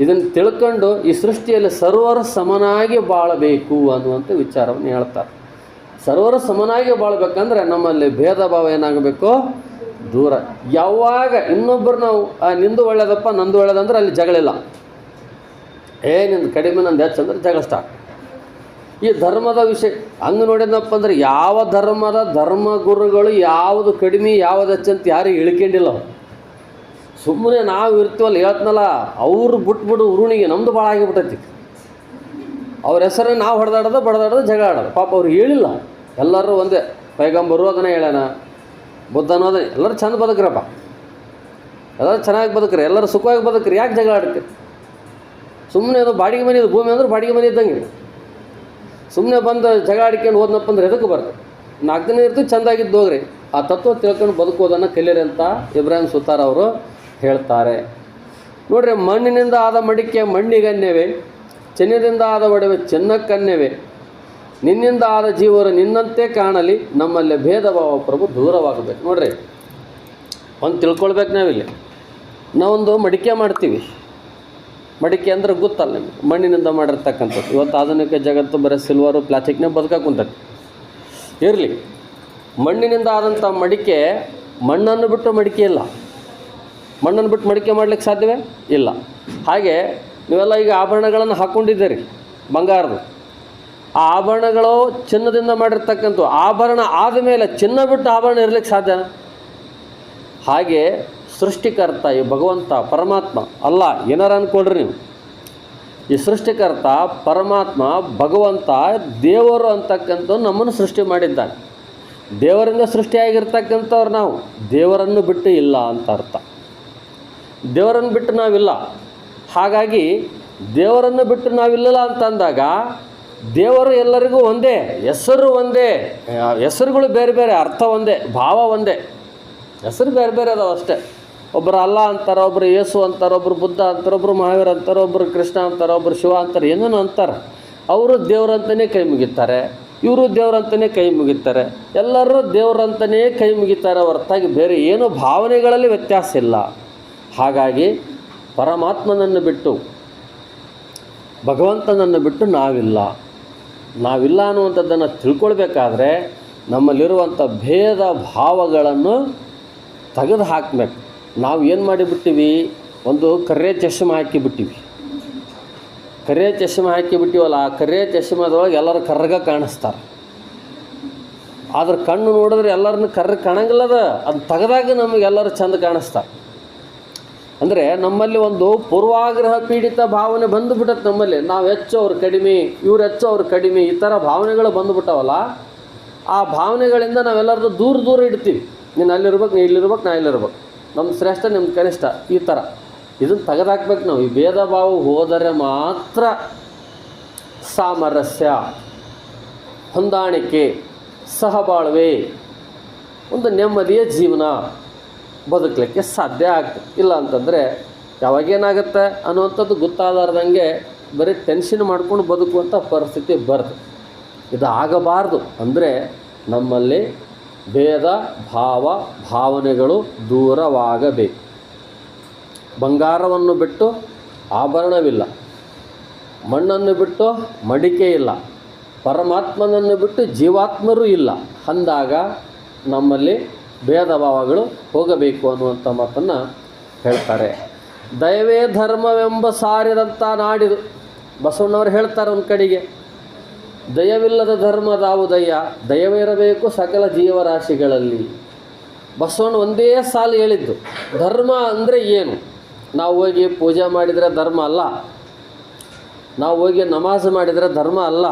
ಇದನ್ನು ತಿಳ್ಕೊಂಡು ಈ ಸೃಷ್ಟಿಯಲ್ಲಿ ಸರ್ವರು ಸಮನಾಗಿ ಬಾಳಬೇಕು ಅನ್ನುವಂಥ ವಿಚಾರವನ್ನು ಹೇಳ್ತಾರೆ. ಸರ್ವರು ಸಮನಾಗಿ ಬಾಳಬೇಕಂದ್ರೆ ನಮ್ಮಲ್ಲಿ ಭೇದ ಭಾವ ಏನಾಗಬೇಕು? ದೂರ. ಯಾವಾಗ ಇನ್ನೊಬ್ಬರು ನಾವು ನಿಂದು ಒಳ್ಳೇದಪ್ಪ ನಂದು ಒಳ್ಳೇದಂದ್ರೆ ಅಲ್ಲಿ ಜಗಳಿಲ್ಲ. ನಿಂದು ಕಡಿಮೆ ನಂದು ಹೆಚ್ಚು ಅಂದ್ರೆ ಜಗಳ ಸ್ಟಾರ್ಟ್. ಈ ಧರ್ಮದ ವಿಷಯ ಹಂಗೆ ನೋಡಿದ್ನಪ್ಪ ಅಂದ್ರೆ ಯಾವ ಧರ್ಮದ ಧರ್ಮಗುರುಗಳು ಯಾವುದು ಕಡಿಮೆ ಯಾವುದು ಹೆಚ್ಚಂತ ಯಾರಿಗೆ ಇಳ್ಕೊಂಡಿಲ್ಲ. ಸುಮ್ಮನೆ ನಾವು ಇರ್ತೀವಲ್ಲ, ಹೇಳ್ತನಲ್ಲ, ಅವ್ರು ಬಿಟ್ಬಿಡು ಉರುಣಿಗೆ ನಮ್ಮದು ಭಾಳ ಆಗಿಬಿಟ್ಟೈತಿ. ಅವ್ರ ಹೆಸರನ್ನು ನಾವು ಬಡದಾಡೋದು ಜಗಳ ಆಡೋದು. ಪಾಪ ಅವ್ರು ಹೇಳಿಲ್ಲ. ಎಲ್ಲರೂ ಒಂದೇ. ಪೈಗಂಬರು ಅದನ್ನೇ ಹೇಳ್ಯಾನ, ಬುದ್ಧ ಅನ್ನೋದೇ. ಎಲ್ಲರೂ ಚಂದ ಬದುಕ್ರಪ್ಪ, ಎಲ್ಲರೂ ಚೆನ್ನಾಗಿ ಬದುಕ್ರಿ, ಎಲ್ಲರೂ ಸುಖವಾಗಿ ಬದುಕ್ರಿ. ಯಾಕೆ ಜಗಳ ಆಡ್ತೀರಿ? ಸುಮ್ಮನೆ ಅದು ಬಾಡಿಗೆ ಮನೆ, ಇದು ಭೂಮಿ ಅಂದ್ರೆ ಬಾಡಿಗೆ ಮನೆ ಇದ್ದಂಗೆ. ಸುಮ್ಮನೆ ಬಂದು ಜಗಳ ಆಡ್ಕೊಂಡು ಹೋದ್ನಪ್ಪ ಅಂದ್ರೆ ಎದಕ್ಕೆ ಬರ್ತದೆ? 4 ದಿನ ಇರ್ತೀವಿ, ಚೆಂದಾಗಿದ್ದು ಹೋಗ್ರಿ. ಆ ತತ್ವ ತಿಳ್ಕೊಂಡು ಬದುಕೋದನ್ನು ಕಲೀರಿ ಅಂತ ಇಬ್ರಾಹಿಂ ಸುತಾರ್ ಅವರು ಹೇಳ್ತಾರೆ. ನೋಡ್ರಿ, ಮಣ್ಣಿನಿಂದ ಆದ ಮಡಿಕೆ ಮಣ್ಣಿಗನ್ಯವೇ, ಚಿನ್ನದಿಂದ ಆದ ಒಡವೆ ಚಿನ್ನಕ್ಕನ್ಯವೇ, ನಿನ್ನಿಂದ ಆದ ಜೀವರು ನಿನ್ನಂತೆ ಕಾಣಲಿ, ನಮ್ಮಲ್ಲಿ ಭೇದ ಭಾವ ಪ್ರಭು ದೂರವಾಗಬೇಕು. ನೋಡ್ರಿ, ಒಂದು ತಿಳ್ಕೊಳ್ಬೇಕು. ನಾವಿಲ್ಲಿ ನಾವೊಂದು ಮಡಿಕೆ ಮಾಡ್ತೀವಿ. ಮಡಿಕೆ ಅಂದ್ರೆ ಗೊತ್ತಲ್ಲ ನಿಮಗೆ, ಮಣ್ಣಿನಿಂದ ಮಾಡಿರ್ತಕ್ಕಂಥದ್ದು. ಇವತ್ತು ಆಧುನಿಕ ಜಗತ್ತು ಬರೀ ಸಿಲ್ವರು ಪ್ಲಾಸ್ಟಿಕ್ನೇ ಬದುಕಾಕುಂತೈತಿ. ಇರಲಿ, ಮಣ್ಣಿನಿಂದ ಆದಂಥ ಮಡಿಕೆ ಮಣ್ಣನ್ನು ಬಿಟ್ಟು ಮಡಿಕೆ ಇಲ್ಲ. ಮಣ್ಣನ್ನು ಬಿಟ್ಟು ಮಡಿಕೆ ಮಾಡಲಿಕ್ಕೆ ಸಾಧ್ಯವೇ ಇಲ್ಲ. ಹಾಗೆ ನೀವೆಲ್ಲ ಈಗ ಆಭರಣಗಳನ್ನು ಹಾಕ್ಕೊಂಡಿದ್ದೀರಿ, ಬಂಗಾರದು. ಆ ಆಭರಣಗಳು ಚಿನ್ನದಿಂದ ಮಾಡಿರ್ತಕ್ಕಂಥ ಆಭರಣ ಆದಮೇಲೆ ಚಿನ್ನ ಬಿಟ್ಟು ಆಭರಣ ಇರಲಿಕ್ಕೆ ಸಾಧ್ಯ? ಹಾಗೆ ಸೃಷ್ಟಿಕರ್ತ ಈ ಭಗವಂತ ಪರಮಾತ್ಮ ಅಲ್ಲ, ಏನಾರು ಅಂದ್ಕೊಳ್ರಿ ನೀವು. ಈ ಸೃಷ್ಟಿಕರ್ತ ಪರಮಾತ್ಮ ಭಗವಂತ ದೇವರು ಅಂತಕ್ಕಂಥ ನಮ್ಮನ್ನು ಸೃಷ್ಟಿ ಮಾಡಿದ್ದಾನೆ. ದೇವರಿಂದ ಸೃಷ್ಟಿಯಾಗಿರ್ತಕ್ಕಂಥವ್ರು ನಾವು. ದೇವರನ್ನು ಬಿಟ್ಟು ಇಲ್ಲ ಅಂತ ಅರ್ಥ. ದೇವರನ್ನು ಬಿಟ್ಟು ನಾವಿಲ್ಲ. ಹಾಗಾಗಿ ದೇವರನ್ನು ಬಿಟ್ಟು ನಾವಿಲ್ಲಲ್ಲ ಅಂತಂದಾಗ ದೇವರು ಎಲ್ಲರಿಗೂ ಒಂದೇ, ಹೆಸರು ಒಂದೇ, ಹೆಸರುಗಳು ಬೇರೆ ಬೇರೆ, ಅರ್ಥ ಒಂದೇ, ಭಾವ ಒಂದೇ. ಹೆಸರು ಬೇರೆ ಬೇರೆ ಅದಾವೆ ಅಷ್ಟೇ. ಒಬ್ಬರು ಅಲ್ಲ ಅಂತಾರೆ, ಒಬ್ಬರು ಯೇಸು ಅಂತಾರೆ, ಒಬ್ಬರು ಬುದ್ಧ ಅಂತಾರೆ, ಒಬ್ಬರು ಮಹಾವೀರ ಅಂತಾರೆ, ಒಬ್ಬರು ಕೃಷ್ಣ ಅಂತಾರೆ, ಒಬ್ಬರು ಶಿವ ಅಂತಾರೆ, ಏನೇನೋ ಅಂತಾರೆ. ಅವರು ದೇವರಂತಲೇ ಕೈ ಮುಗಿತಾರೆ, ಇವರು ದೇವರಂತಲೇ ಕೈ ಮುಗಿತಾರೆ. ಎಲ್ಲರೂ ದೇವರಂತಲೇ ಕೈ ಮುಗಿತಾರೆ ಹೊರತಾಗಿ ಬೇರೆ ಏನೋ ಭಾವನೆಗಳಲ್ಲಿ ವ್ಯತ್ಯಾಸ ಇಲ್ಲ. ಹಾಗಾಗಿ ಪರಮಾತ್ಮನನ್ನು ಬಿಟ್ಟು, ಭಗವಂತನನ್ನು ಬಿಟ್ಟು ನಾವಿಲ್ಲ ಅನ್ನುವಂಥದ್ದನ್ನು ತಿಳ್ಕೊಳ್ಬೇಕಾದ್ರೆ ನಮ್ಮಲ್ಲಿರುವಂಥ ಭೇದ ಭಾವಗಳನ್ನು ತೆಗೆದು ಹಾಕಬೇಕು. ನಾವು ಏನು ಮಾಡಿಬಿಟ್ಟಿವಿ? ಒಂದು ಕರ್ರೆ ಚಶ್ಮೆ ಹಾಕಿಬಿಟ್ಟಿವಿ. ಕರ್ರೆ ಚಶ್ಮೆ ಹಾಕಿಬಿಟ್ಟಿವಲ್ಲ, ಆ ಕರ್ರೆ ಚಶ್ಮೆದೊಳಗೆ ಎಲ್ಲರೂ ಕರ್ರಗ ಕಾಣಿಸ್ತಾರೆ. ಆದ್ರೆ ಕಣ್ಣು ನೋಡಿದ್ರೆ ಎಲ್ಲರನ್ನ ಕರ್ರಗೆ ಕಾಣಂಗಿಲ್ಲದ. ಅದು ತೆಗೆದಾಗ ನಮಗೆಲ್ಲರೂ ಚೆಂದ ಕಾಣಿಸ್ತಾರೆ. ಅಂದರೆ ನಮ್ಮಲ್ಲಿ ಒಂದು ಪೂರ್ವಾಗ್ರಹ ಪೀಡಿತ ಭಾವನೆ ಬಂದುಬಿಟ್ಟತ್ತೆ ನಮ್ಮಲ್ಲಿ. ನಾವು ಹೆಚ್ಚು ಅವ್ರು ಕಡಿಮೆ, ಇವ್ರು ಹೆಚ್ಚು ಅವ್ರು ಕಡಿಮೆ, ಈ ಥರ ಭಾವನೆಗಳು ಬಂದುಬಿಟ್ಟವಲ್ಲ. ಆ ಭಾವನೆಗಳಿಂದ ನಾವೆಲ್ಲರದ್ದು ದೂರ ಇಡ್ತೀವಿ. ನೀನು ಅಲ್ಲಿರ್ಬೇಕು, ನೀನು ಇಲ್ಲಿರ್ಬೇಕು, ನಾ ಇಲ್ಲಿರ್ಬೇಕು, ನಮ್ಮ ಶ್ರೇಷ್ಠ ನಿಮ್ಮ ಕನಿಷ್ಠ, ಈ ಥರ. ಇದನ್ನು ತೆಗೆದಾಕ್ಬೇಕು ನಾವು. ಈ ಭೇದ ಭಾವ ಹೋದರೆ ಮಾತ್ರ ಸಾಮರಸ್ಯ, ಹೊಂದಾಣಿಕೆ, ಸಹಬಾಳ್ವೆ, ಒಂದು ನೆಮ್ಮದಿಯ ಜೀವನ ಬದುಕಲಿಕ್ಕೆ ಸಾಧ್ಯ ಆಗ್ತದೆ. ಇಲ್ಲ ಅಂತಂದರೆ ಯಾವಾಗೇನಾಗುತ್ತೆ ಅನ್ನುವಂಥದ್ದು ಗೊತ್ತಾದಾರ್ದಂಗೆ ಬರೀ ಟೆನ್ಷನ್ ಮಾಡ್ಕೊಂಡು ಬದುಕುವಂಥ ಪರಿಸ್ಥಿತಿ ಬರ್ತದೆ. ಇದು ಆಗಬಾರ್ದು. ಅಂದರೆ ನಮ್ಮಲ್ಲಿ ಭೇದ ಭಾವನೆಗಳು ದೂರವಾಗಬೇಕು. ಬಂಗಾರವನ್ನು ಬಿಟ್ಟು ಆಭರಣವಿಲ್ಲ, ಮಣ್ಣನ್ನು ಬಿಟ್ಟು ಮಡಿಕೆ ಇಲ್ಲ, ಪರಮಾತ್ಮನನ್ನು ಬಿಟ್ಟು ಜೀವಾತ್ಮರೂ ಇಲ್ಲ. ಅಂದಾಗ ನಮ್ಮಲ್ಲಿ ಭೇದ ಭಾವಗಳು ಹೋಗಬೇಕು ಅನ್ನುವಂಥ ಮಾತನ್ನು ಹೇಳ್ತಾರೆ. ದಯವೇ ಧರ್ಮವೆಂಬ ಸಾರಿದಂಥ ನಾಡಿದು. ಬಸವಣ್ಣವರು ಹೇಳ್ತಾರೆ ಒಂದು ಕಡೆಗೆ, ದಯವಿಲ್ಲದ ಧರ್ಮದಾವುದಯ್ಯ, ದಯವಿರಬೇಕು ಸಕಲ ಜೀವರಾಶಿಗಳಲ್ಲಿ. ಬಸವಣ್ಣ ಒಂದೇ ಸಾಲು ಹೇಳಿದ್ದು. ಧರ್ಮ ಅಂದರೆ ಏನು? ನಾವು ಹೋಗಿ ಪೂಜೆ ಮಾಡಿದರೆ ಧರ್ಮ ಅಲ್ಲ. ನಾವು ಹೋಗಿ ನಮಾಜ್ ಮಾಡಿದರೆ ಧರ್ಮ ಅಲ್ಲ,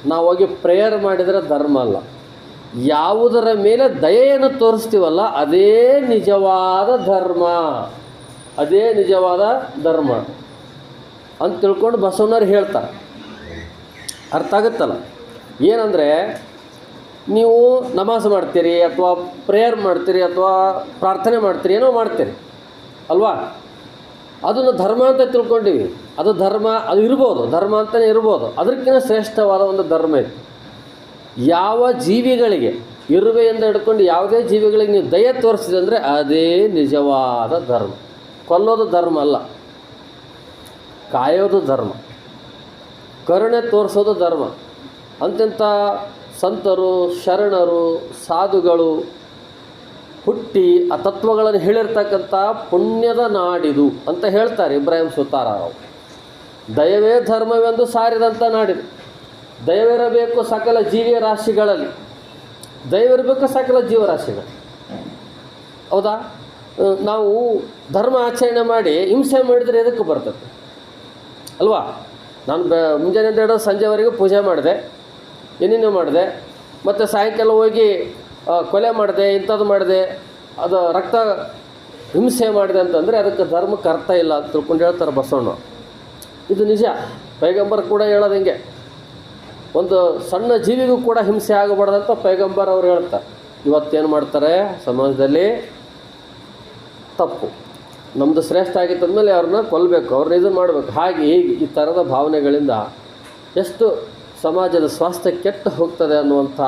ನಾವು ಹೋಗಿ ಪ್ರೇಯರ್ ಮಾಡಿದರೆ ಧರ್ಮ ಅಲ್ಲ. ಯಾವುದರ ಮೇಲೆ ದಯೆಯನ್ನು ತೋರಿಸ್ತೀವಲ್ಲ ಅದೇ ನಿಜವಾದ ಧರ್ಮ, ಅದೇ ನಿಜವಾದ ಧರ್ಮ ಅಂತ ತಿಳ್ಕೊಂಡು ಬಸವಣ್ಣವ್ರು ಹೇಳ್ತಾರೆ. ಅರ್ಥ ಆಗುತ್ತಲ್ಲ? ಏನಂದರೆ ನೀವು ನಮಾಜ್ ಮಾಡ್ತೀರಿ ಅಥವಾ ಪ್ರೇಯರ್ ಮಾಡ್ತೀರಿ ಅಥವಾ ಪ್ರಾರ್ಥನೆ ಮಾಡ್ತೀರಿ, ಏನೋ ಮಾಡ್ತೀರಿ ಅಲ್ವಾ, ಅದನ್ನು ಧರ್ಮ ಅಂತ ತಿಳ್ಕೊಂಡಿವಿ. ಅದು ಧರ್ಮ, ಅದು ಇರ್ಬೋದು, ಧರ್ಮ ಅಂತಲೇ ಇರ್ಬೋದು. ಅದಕ್ಕಿಂತ ಶ್ರೇಷ್ಠವಾದ ಒಂದು ಧರ್ಮ ಇದೆ. ಯಾವ ಜೀವಿಗಳಿಗೆ ಇರುವೆಯಿಂದ ಹಿಡ್ಕೊಂಡು ಯಾವುದೇ ಜೀವಿಗಳಿಗೆ ನೀವು ದಯೆ ತೋರಿಸಿದೆ ಅಂದರೆ ಅದೇ ನಿಜವಾದ ಧರ್ಮ. ಕೊಲ್ಲೋದು ಧರ್ಮ ಅಲ್ಲ, ಕಾಯೋದು ಧರ್ಮ, ಕರುಣೆ ತೋರಿಸೋದು ಧರ್ಮ. ಅಂತೆಂಥ ಸಂತರು, ಶರಣರು, ಸಾಧುಗಳು ಹುಟ್ಟಿ ಆ ತತ್ವಗಳನ್ನು ಹೇಳಿರ್ತಕ್ಕಂಥ ಪುಣ್ಯದ ನಾಡಿದು ಅಂತ ಹೇಳ್ತಾರೆ ಇಬ್ರಾಹಿಂ ಸುತಾರರು. ದಯವೇ ಧರ್ಮವೆಂದು ಸಾರಿದಂಥ ನಾಡಿದು. ದಯವಿರಬೇಕು ಸಕಲ ಜೀವರಾಶಿಗಳಲ್ಲಿ, ದಯವಿರಬೇಕು ಸಕಲ ಜೀವರಾಶಿಗಳು. ಹೌದಾ? ನಾವು ಧರ್ಮ ಆಚರಣೆ ಮಾಡಿ ಹಿಂಸೆ ಮಾಡಿದರೆ ಎದಕ್ಕೆ ಬರ್ತದೆ ಅಲ್ವಾ? ನಾನು ಮುಂಜಾನೆಯಿಂದ ಹಿಡಿದು ಸಂಜೆವರೆಗೂ ಪೂಜೆ ಮಾಡಿದೆ, ಏನೇನೋ ಮಾಡಿದೆ, ಮತ್ತು ಸಾಯಂಕಾಲ ಹೋಗಿ ಕೊಲೆ ಮಾಡಿದೆ, ಇಂಥದ್ದು ಮಾಡಿದೆ, ಅದು ರಕ್ತ ಹಿಂಸೆ ಮಾಡಿದೆ ಅಂತಂದರೆ ಅದಕ್ಕೆ ಧರ್ಮಕ್ಕೆ ಅರ್ಥ ಇಲ್ಲ ಅಂತ ತಿಳ್ಕೊಂಡು ಹೇಳ್ತಾರೆ ಬಸವಣ್ಣ. ಇದು ನಿಜ. ಪೈಗಂಬರ್ ಕೂಡ ಹೇಳೋದು ಹಿಂಗೆ, ಒಂದು ಸಣ್ಣ ಜೀವಿಗೂ ಕೂಡ ಹಿಂಸೆ ಆಗಬಾರ್ದಂತ ಪೈಗಂಬರ್ ಅವ್ರು ಹೇಳ್ತಾರೆ. ಇವತ್ತೇನು ಮಾಡ್ತಾರೆ ಸಮಾಜದಲ್ಲಿ? ತಪ್ಪು. ನಮ್ಮದು ಶ್ರೇಷ್ಠ ಆಗಿತ್ತಂದಮೇಲೆ ಅವ್ರನ್ನ ಕೊಲ್ಲಬೇಕು, ಅವ್ರನ್ನ ಇದು ಮಾಡಬೇಕು, ಹಾಗೆ ಹೀಗೆ ಈ ಥರದ ಭಾವನೆಗಳಿಂದ ಎಷ್ಟು ಸಮಾಜದ ಸ್ವಾಸ್ಥ್ಯ ಕೆಟ್ಟು ಹೋಗ್ತದೆ ಅನ್ನುವಂಥ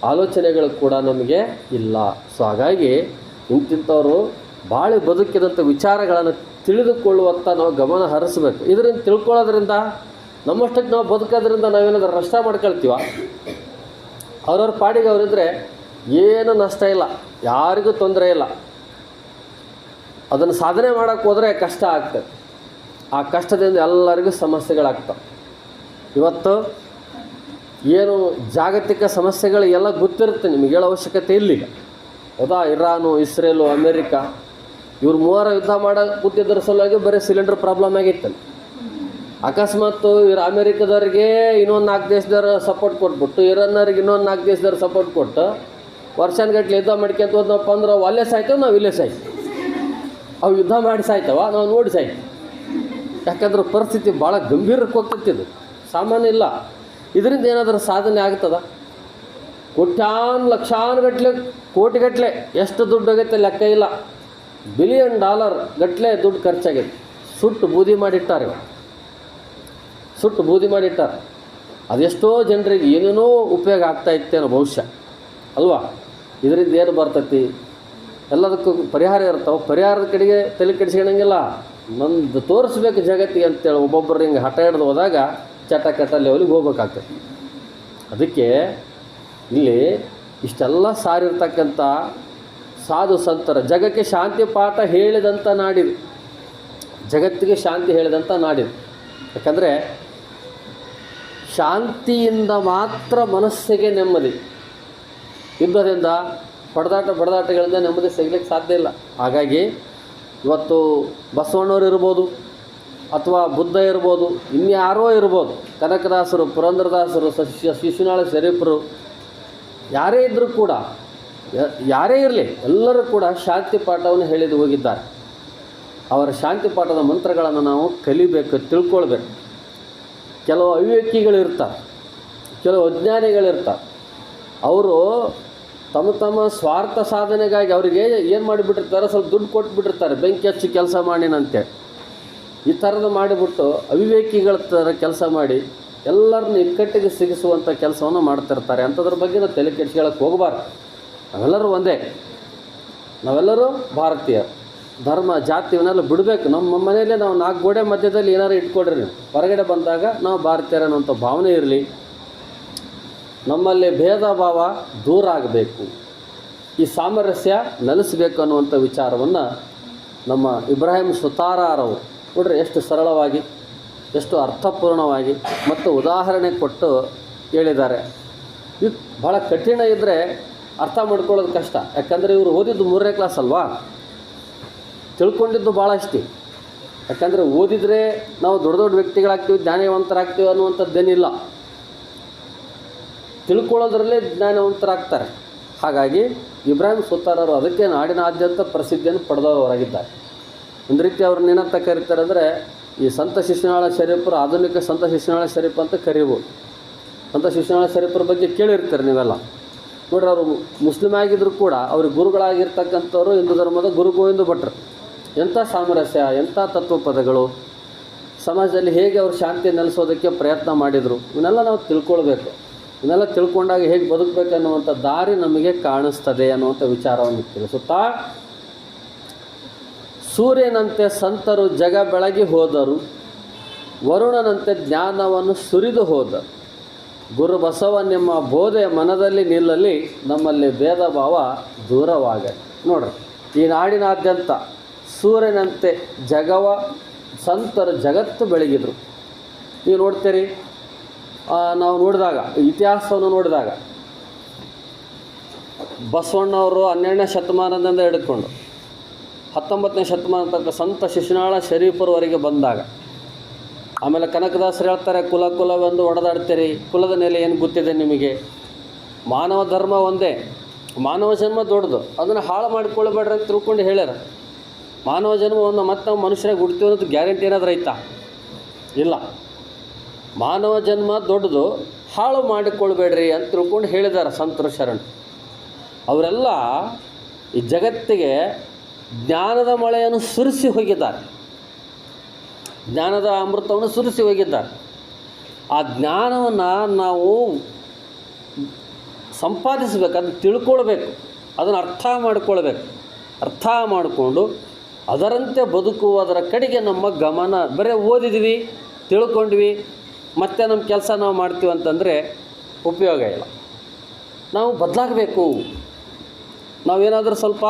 ಆಲೋಚನೆಗಳು ಕೂಡ ನಮಗೆ ಇಲ್ಲ. ಸೊ ಹಾಗಾಗಿ ಇಂತಿಂಥವರು ಬಾಳಿ ಬದುಕಿದಂಥ ವಿಚಾರಗಳನ್ನು ತಿಳಿದುಕೊಳ್ಳುವಂಥ ನಾವು ಗಮನ ಹರಿಸ್ಬೇಕು. ಇದರಿಂದ ತಿಳ್ಕೊಳ್ಳೋದ್ರಿಂದ ನಮ್ಮಷ್ಟಕ್ಕೆ ನಾವು ಬದುಕೋದ್ರಿಂದ ನಾವೇನಾದ್ರೂ ನಷ್ಟ ಮಾಡ್ಕೊಳ್ತೀವ? ಅವ್ರವ್ರ ಪಾಡಿಗೆ ಅವರಿದ್ದರೆ ಏನು ನಷ್ಟ ಇಲ್ಲ, ಯಾರಿಗೂ ತೊಂದರೆ ಇಲ್ಲ. ಅದನ್ನು ಸಾಧನೆ ಮಾಡೋಕ್ಕೆ ಹೋದರೆ ಕಷ್ಟ ಆಗ್ತದೆ. ಆ ಕಷ್ಟದಿಂದ ಎಲ್ಲರಿಗೂ ಸಮಸ್ಯೆಗಳಾಗ್ತವೆ. ಇವತ್ತು ಏನು ಜಾಗತಿಕ ಸಮಸ್ಯೆಗಳು ಎಲ್ಲ ಗೊತ್ತಿರುತ್ತೆ, ನಿಮಗೆ ಹೇಳೋ ಅವಶ್ಯಕತೆ ಇಲ್ಲಿಗ. ಹೌದಾ? ಇರಾನು, ಇಸ್ರೇಲು, ಅಮೇರಿಕಾ ಇವ್ರು ಮೂವರ ಯುದ್ಧ ಮಾಡೋ ಕೂತಿದ್ದರ ಸಲುವಾಗಿ ಬರೀ ಸಿಲಿಂಡರ್ ಪ್ರಾಬ್ಲಮ್ ಆಗಿತ್ತಲ್ಲ. ಅಕಸ್ಮಾತ್ ಅಮೇರಿಕಾದವ್ರಿಗೆ ಇನ್ನೊಂದು 4 ದೇಶದವ್ರು ಸಪೋರ್ಟ್ ಕೊಟ್ಬಿಟ್ಟು, ಇರಾನ್ನವ್ರಿಗೆ ಇನ್ನೊಂದು 4 ದೇಶದವ್ರು ಸಪೋರ್ಟ್ ಕೊಟ್ಟು ವರ್ಷಾನುಗಟ್ಲೆ ಯುದ್ಧ ಮಾಡ್ಕೊಂತ ಹೋದ್ನಪ್ಪ ಅಂದ್ರೆ ಅಲ್ಲೇ ಸಾಯ್ತೇವೆ, ನಾವು ಇಲ್ಲೇ ಸಾಯ್ತೀವಿ. ಅವು ಯುದ್ಧ ಮಾಡಿ ಸಾಯ್ತವ, ನಾವು ನೋಡಿ ಸಾಯ್ತೀವಿ. ಯಾಕಂದ್ರೆ ಪರಿಸ್ಥಿತಿ ಭಾಳ ಗಂಭೀರಕ್ಕೆ ಹೋಗ್ತಿದ್ದು, ಸಾಮಾನ್ಯ ಇಲ್ಲ. ಇದರಿಂದ ಏನಾದರೂ ಸಾಧನೆ ಆಗ್ತದ? ಕೋಟ್ಯಾನು ಲಕ್ಷಾನುಗಟ್ಲೆ, ಕೋಟಿಗಟ್ಟಲೆ ಎಷ್ಟು ದುಡ್ಡು ಹೋಗೈತೆ ಲೆಕ್ಕ ಇಲ್ಲ. $1 ಬಿಲಿಯನ್ ಗಟ್ಟಲೆ ದುಡ್ಡು ಖರ್ಚಾಗೈತೆ. ಸುಟ್ಟು ಬೂದಿ ಮಾಡಿಟ್ಟಾರೆ, ಸುಟ್ಟು ಬೂದಿ ಮಾಡಿಟ್ಟಾರೆ. ಅದೆಷ್ಟೋ ಜನರಿಗೆ ಏನೇನೋ ಉಪಯೋಗ ಆಗ್ತಾ ಇತ್ತೇನೋ ಬಹುಶಃ ಅಲ್ವಾ? ಇದರಿಂದ ಏನು ಬರ್ತೈತಿ? ಎಲ್ಲದಕ್ಕೂ ಪರಿಹಾರ ಇರ್ತಾವೆ. ಪರಿಹಾರದ ಕಡೆಗೆ ತಲೆ ಕೆಡಿಸ್ಕೊಳಂಗಿಲ್ಲ. ನಂದು ತೋರಿಸ್ಬೇಕು ಜಗತ್ತಿಗೆ ಅಂತೇಳಿ ಒಬ್ಬೊಬ್ಬರು ಹಿಂಗೆ ಹಠ ಹಿಡ್ದು ಹೋದಾಗ ಚಟ ಲೆವೆಲಿಗೆ ಹೋಗ್ಬೇಕಾಗ್ತದೆ. ಅದಕ್ಕೆ ಇಲ್ಲಿ ಇಷ್ಟೆಲ್ಲ ಸಾರಿರ್ತಕ್ಕಂಥ ಸಾಧು ಸಂತರ ಜಗಕ್ಕೆ ಶಾಂತಿ ಪಾಠ ಹೇಳಿದಂಥ ನಾಡಿದು, ಜಗತ್ತಿಗೆ ಶಾಂತಿ ಹೇಳಿದಂಥ ನಾಡಿದು. ಯಾಕಂದರೆ ಶಾಂತಿಯಿಂದ ಮಾತ್ರ ಮನಸ್ಸಿಗೆ ನೆಮ್ಮದಿ. ಯುದ್ಧದಿಂದ ಬಡದಾಟಗಳಿಂದ ನೆಮ್ಮದಿ ಸಿಗಲಿಕ್ಕೆ ಸಾಧ್ಯ ಇಲ್ಲ. ಹಾಗಾಗಿ ಇವತ್ತು ಬಸವಣ್ಣವ್ರು ಇರ್ಬೋದು, ಅಥವಾ ಬುದ್ಧ ಇರ್ಬೋದು, ಇನ್ಯಾರೋ ಇರ್ಬೋದು, ಕನಕದಾಸರು, ಪುರಂದರದಾಸರು, ಶಿಶುನಾಳ ಶರೀಫರು, ಯಾರೇ ಇದ್ದರೂ ಕೂಡ, ಯಾರೇ ಇರಲಿ, ಎಲ್ಲರೂ ಕೂಡ ಶಾಂತಿ ಪಾಠವನ್ನು ಹೇಳಿದು ಹೋಗಿದ್ದಾರೆ. ಅವರ ಶಾಂತಿ ಪಾಠದ ಮಂತ್ರಗಳನ್ನು ನಾವು ಕಲಿಬೇಕು, ತಿಳ್ಕೊಳ್ಬೇಕು. ಕೆಲವು ಅವಿವೇಕಿಗಳಿರ್ತಾರೆ, ಕೆಲವು ಅಜ್ಞಾನಿಗಳಿರ್ತಾರೆ. ಅವರು ತಮ್ಮ ಸ್ವಾರ್ಥ ಸಾಧನೆಗಾಗಿ ಅವರಿಗೆ ಏನು ಮಾಡಿಬಿಟ್ಟಿರ್ತಾರೆ, ಸ್ವಲ್ಪ ದುಡ್ಡು ಕೊಟ್ಬಿಟ್ಟಿರ್ತಾರೆ, ಬೆಂಕಿ ಹಚ್ಚಿ ಕೆಲಸ ಮಾಡಿನಂತೆ. ಈ ಥರದ ಮಾಡಿಬಿಟ್ಟು ಅವಿವೇಕಿಗಳ ಥರ ಕೆಲಸ ಮಾಡಿ ಎಲ್ಲರನ್ನ ಇಕ್ಕಟ್ಟಿಗೆ ಸಿಗಿಸುವಂಥ ಕೆಲಸವನ್ನು ಮಾಡ್ತಿರ್ತಾರೆ. ಅಂಥದ್ರ ಬಗ್ಗೆ ನಾವು ತಲೆ ಕೆಡಿಸ್ಕೊಳ್ಳೋಕ್ಕೆ ಹೋಗಬಾರ್ದು. ನಾವೆಲ್ಲರೂ ಒಂದೇ, ನಾವೆಲ್ಲರೂ ಭಾರತೀಯರು. ಧರ್ಮ ಜಾತಿ ಇವನ್ನೆಲ್ಲ ಬಿಡಬೇಕು. ನಮ್ಮ ಮನೆಯಲ್ಲೇ ನಾವು 4 ಗೋಡೆ ಮಧ್ಯದಲ್ಲಿ ಏನಾರು ಇಟ್ಕೊಡ್ರಿ, ನೀವು ಹೊರಗಡೆ ಬಂದಾಗ ನಾವು ಭಾರತೀಯರು ಅನ್ನೋಂಥ ಭಾವನೆ ಇರಲಿ. ನಮ್ಮಲ್ಲಿ ಭೇದ ಭಾವ ದೂರ ಆಗಬೇಕು, ಈ ಸಾಮರಸ್ಯ ನೆಲೆಸಬೇಕು ಅನ್ನುವಂಥ ವಿಚಾರವನ್ನು ನಮ್ಮ ಇಬ್ರಾಹಿಂ ಸುತಾರರವರು ನೋಡ್ರಿ ಎಷ್ಟು ಸರಳವಾಗಿ, ಎಷ್ಟು ಅರ್ಥಪೂರ್ಣವಾಗಿ ಮತ್ತು ಉದಾಹರಣೆ ಕೊಟ್ಟು ಹೇಳಿದ್ದಾರೆ. ಇದು ಭಾಳ ಕಠಿಣ ಇದ್ದರೆ ಅರ್ಥ ಮಾಡ್ಕೊಳ್ಳೋದು ಕಷ್ಟ. ಯಾಕಂದರೆ ಇವರು ಓದಿದ್ದು 3ನೇ ಕ್ಲಾಸ್ ಅಲ್ವಾ, ತಿಳ್ಕೊಂಡಿದ್ದು ಭಾಳಷ್ಟು. ಯಾಕಂದರೆ ಓದಿದರೆ ನಾವು ದೊಡ್ಡ ದೊಡ್ಡ ವ್ಯಕ್ತಿಗಳಾಗ್ತೀವಿ, ಜ್ಞಾನವಂತರಾಗ್ತೀವಿ ಅನ್ನುವಂಥದ್ದೇನಿಲ್ಲ. ತಿಳ್ಕೊಳ್ಳೋದ್ರಲ್ಲೇ ಜ್ಞಾನವಂತರಾಗ್ತಾರೆ. ಹಾಗಾಗಿ ಇಬ್ರಾಹಿಂ ಸುಲ್ತಾನರು ಅದಕ್ಕೆ ನಾಡಿನಾದ್ಯಂತ ಪ್ರಸಿದ್ಧಿಯನ್ನು ಪಡೆದವರಾಗಿದ್ದಾರೆ. ಒಂದು ರೀತಿ ಅವ್ರನ್ನ ಏನಂತ ಕರೀತಾರೆ ಅಂದರೆ, ಈ ಸಂತ ಶಿಶುನಾಳ ಶರೀಫರು ಆಧುನಿಕ ಸಂತ ಶಿಶುನಾಳ ಶರೀಫ್ ಅಂತ ಕರೀಬೋದು. ಸಂತ ಶಿಶುನಾಳ ಶರೀಫರ ಬಗ್ಗೆ ಕೇಳಿರ್ತಾರೆ ನೀವೆಲ್ಲ. ನೋಡ್ರಿ, ಅವರು ಮುಸ್ಲಿಮ್ ಆಗಿದ್ದರೂ ಕೂಡ ಅವ್ರಿಗೆ ಗುರುಗಳಾಗಿರ್ತಕ್ಕಂಥವ್ರು ಹಿಂದೂ ಧರ್ಮದ ಗುರು ಗೋವಿಂದ ಭಟ್ರು. ಎಂಥ ಸಾಮರಸ್ಯ, ಎಂಥ ತತ್ವಪದಗಳು, ಸಮಾಜದಲ್ಲಿ ಹೇಗೆ ಅವರು ಶಾಂತಿ ನೆಲೆಸೋದಕ್ಕೆ ಪ್ರಯತ್ನ ಮಾಡಿದರು, ಇವನ್ನೆಲ್ಲ ನಾವು ತಿಳ್ಕೊಳ್ಬೇಕು. ಇವನ್ನೆಲ್ಲ ತಿಳ್ಕೊಂಡಾಗ ಹೇಗೆ ಬದುಕಬೇಕು ಅನ್ನುವಂಥ ದಾರಿ ನಮಗೆ ಕಾಣಿಸ್ತದೆ ಅನ್ನುವಂಥ ವಿಚಾರವನ್ನು ತಿಳಿಸುತ್ತಾ, ಸೂರ್ಯನಂತೆ ಸಂತರು ಜಗ ಬೆಳಗಿ ಹೋದರು, ವರುಣನಂತೆ ಜ್ಞಾನವನ್ನು ಸುರಿದು ಹೋದರು. ಗುರು ಬಸವನೆಂಬ ಬೋಧೆ ಮನದಲ್ಲಿ ನಿಲ್ಲಲಿ, ನಮ್ಮಲ್ಲಿ ಭೇದ ಭಾವ ದೂರವಾಗಲಿ. ನೋಡ್ರಿ, ಈ ನಾಡಿನಾದ್ಯಂತ ಸೂರ್ಯನಂತೆ ಸಂತರು ಜಗತ್ತು ಬೆಳಗಿದ್ರು. ನೀವು ನೋಡ್ತೀರಿ, ನಾವು ನೋಡಿದಾಗ ಇತಿಹಾಸವನ್ನು ನೋಡಿದಾಗ ಬಸವಣ್ಣವರು 12ನೇ ಶತಮಾನದಿಂದ ಹಿಡ್ಕೊಂಡು 19ನೇ ಶತಮಾನ ತನಕ ಸಂತ ಶಿಶುನಾಳ ಶರೀಫರವರೆಗೆ ಬಂದಾಗ, ಆಮೇಲೆ ಕನಕದಾಸರು ಹೇಳ್ತಾರೆ, ಕುಲ ಕುಲವೆಂದು ಒಡೆದಾಡ್ತೀರಿ, ಕುಲದ ನೆಲೆ ಏನು ಗೊತ್ತಿದೆ ನಿಮಗೆ? ಮಾನವ ಧರ್ಮ ಒಂದೇ, ಮಾನವ ಜನ್ಮ ದೊಡ್ಡದು, ಅದನ್ನು ಹಾಳು ಮಾಡಿಕೊಳ್ಬೇಡ್ರಿ ಅಂತ ತಿಳ್ಕೊಂಡು ಹೇಳ್ಯಾರ. ಮಾನವ ಜನ್ಮವನ್ನು ಮತ್ತೆ ನಾವು ಮನುಷ್ಯರಾಗಿ ಹುಡ್ತೀವಿ ಅನ್ನೋದು ಗ್ಯಾರಂಟಿ ಏನಾದರೂ ಐತಾ? ಇಲ್ಲ. ಮಾನವ ಜನ್ಮ ದೊಡ್ಡದು, ಹಾಳು ಮಾಡಿಕೊಳ್ಬೇಡ್ರಿ ಅಂತ ತಿಳ್ಕೊಂಡು ಹೇಳಿದ್ದಾರೆ ಸಂತರು ಶರಣರು. ಅವರೆಲ್ಲ ಈ ಜಗತ್ತಿಗೆ ಜ್ಞಾನದ ಮಳೆಯನ್ನು ಸುರಿಸಿ ಹೋಗಿದ್ದಾರೆ, ಜ್ಞಾನದ ಅಮೃತವನ್ನು ಸುರಿಸಿ ಹೋಗಿದ್ದಾರೆ. ಆ ಜ್ಞಾನವನ್ನು ನಾವು ಸಂಪಾದಿಸಬೇಕು, ಅದನ್ನು ತಿಳ್ಕೊಳ್ಬೇಕು, ಅದನ್ನು ಅರ್ಥ ಮಾಡಿಕೊಳ್ಬೇಕು. ಅರ್ಥ ಮಾಡಿಕೊಂಡು ಅದರಂತೆ ಬದುಕುವುದರ ಕಡೆಗೆ ನಮ್ಮ ಗಮನ. ಬರೀ ಓದಿದ್ವಿ, ತಿಳ್ಕೊಂಡ್ವಿ, ಮತ್ತೆ ನಮ್ಮ ಕೆಲಸ ನಾವು ಮಾಡ್ತೀವಿ ಅಂತಂದರೆ ಉಪಯೋಗ ಇಲ್ಲ. ನಾವು ಬದಲಾಗಬೇಕು. ನಾವೇನಾದರೂ ಸ್ವಲ್ಪ